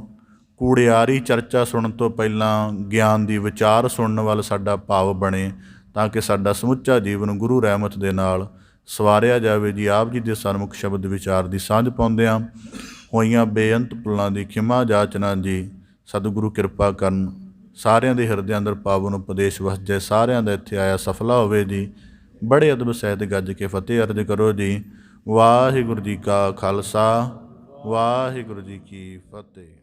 ਕੂੜਿਆਰੀ ਚਰਚਾ ਸੁਣਨ ਤੋਂ ਪਹਿਲਾਂ ਗਿਆਨ ਦੀ ਵਿਚਾਰ ਸੁਣਨ ਵੱਲ ਸਾਡਾ ਭਾਵ ਬਣੇ, ਤਾਂ ਕਿ ਸਾਡਾ ਸਮੁੱਚਾ ਜੀਵਨ ਗੁਰੂ ਰਹਿਮਤ ਦੇ ਨਾਲ ਸਵਾਰਿਆ ਜਾਵੇ। ਜੀ ਆਪ ਜੀ ਦੇ ਸਨਮੁਖ ਸ਼ਬਦ ਵਿਚਾਰ ਦੀ ਸਾਂਝ ਪਾਉਂਦਿਆਂ ਹੋਈਆਂ ਬੇਅੰਤ ਭੁੱਲਾਂ ਦੀ ਖਿਮਾ ਜਾਚਨਾ ਜੀ। ਸਤਿਗੁਰੂ ਕਿਰਪਾ ਕਰਨ, ਸਾਰਿਆਂ ਦੇ ਹਿਰਦਿਆਂ ਅੰਦਰ ਪਾਵਨ ਉਪਦੇਸ਼ ਵਸਜੇ, ਸਾਰਿਆਂ ਦਾ ਇੱਥੇ ਆਇਆ ਸਫਲਾ ਹੋਵੇ ਜੀ। ਬੜੇ ਅਦਬ ਸਹਿਤ ਗੱਜ ਕੇ ਫਤਿਹ ਅਰਜ ਕਰੋ ਜੀ। ਵਾਹਿਗੁਰੂ ਜੀ ਕਾ ਖਾਲਸਾ, ਵਾਹਿਗੁਰੂ ਜੀ ਕੀ ਫਤਿਹ।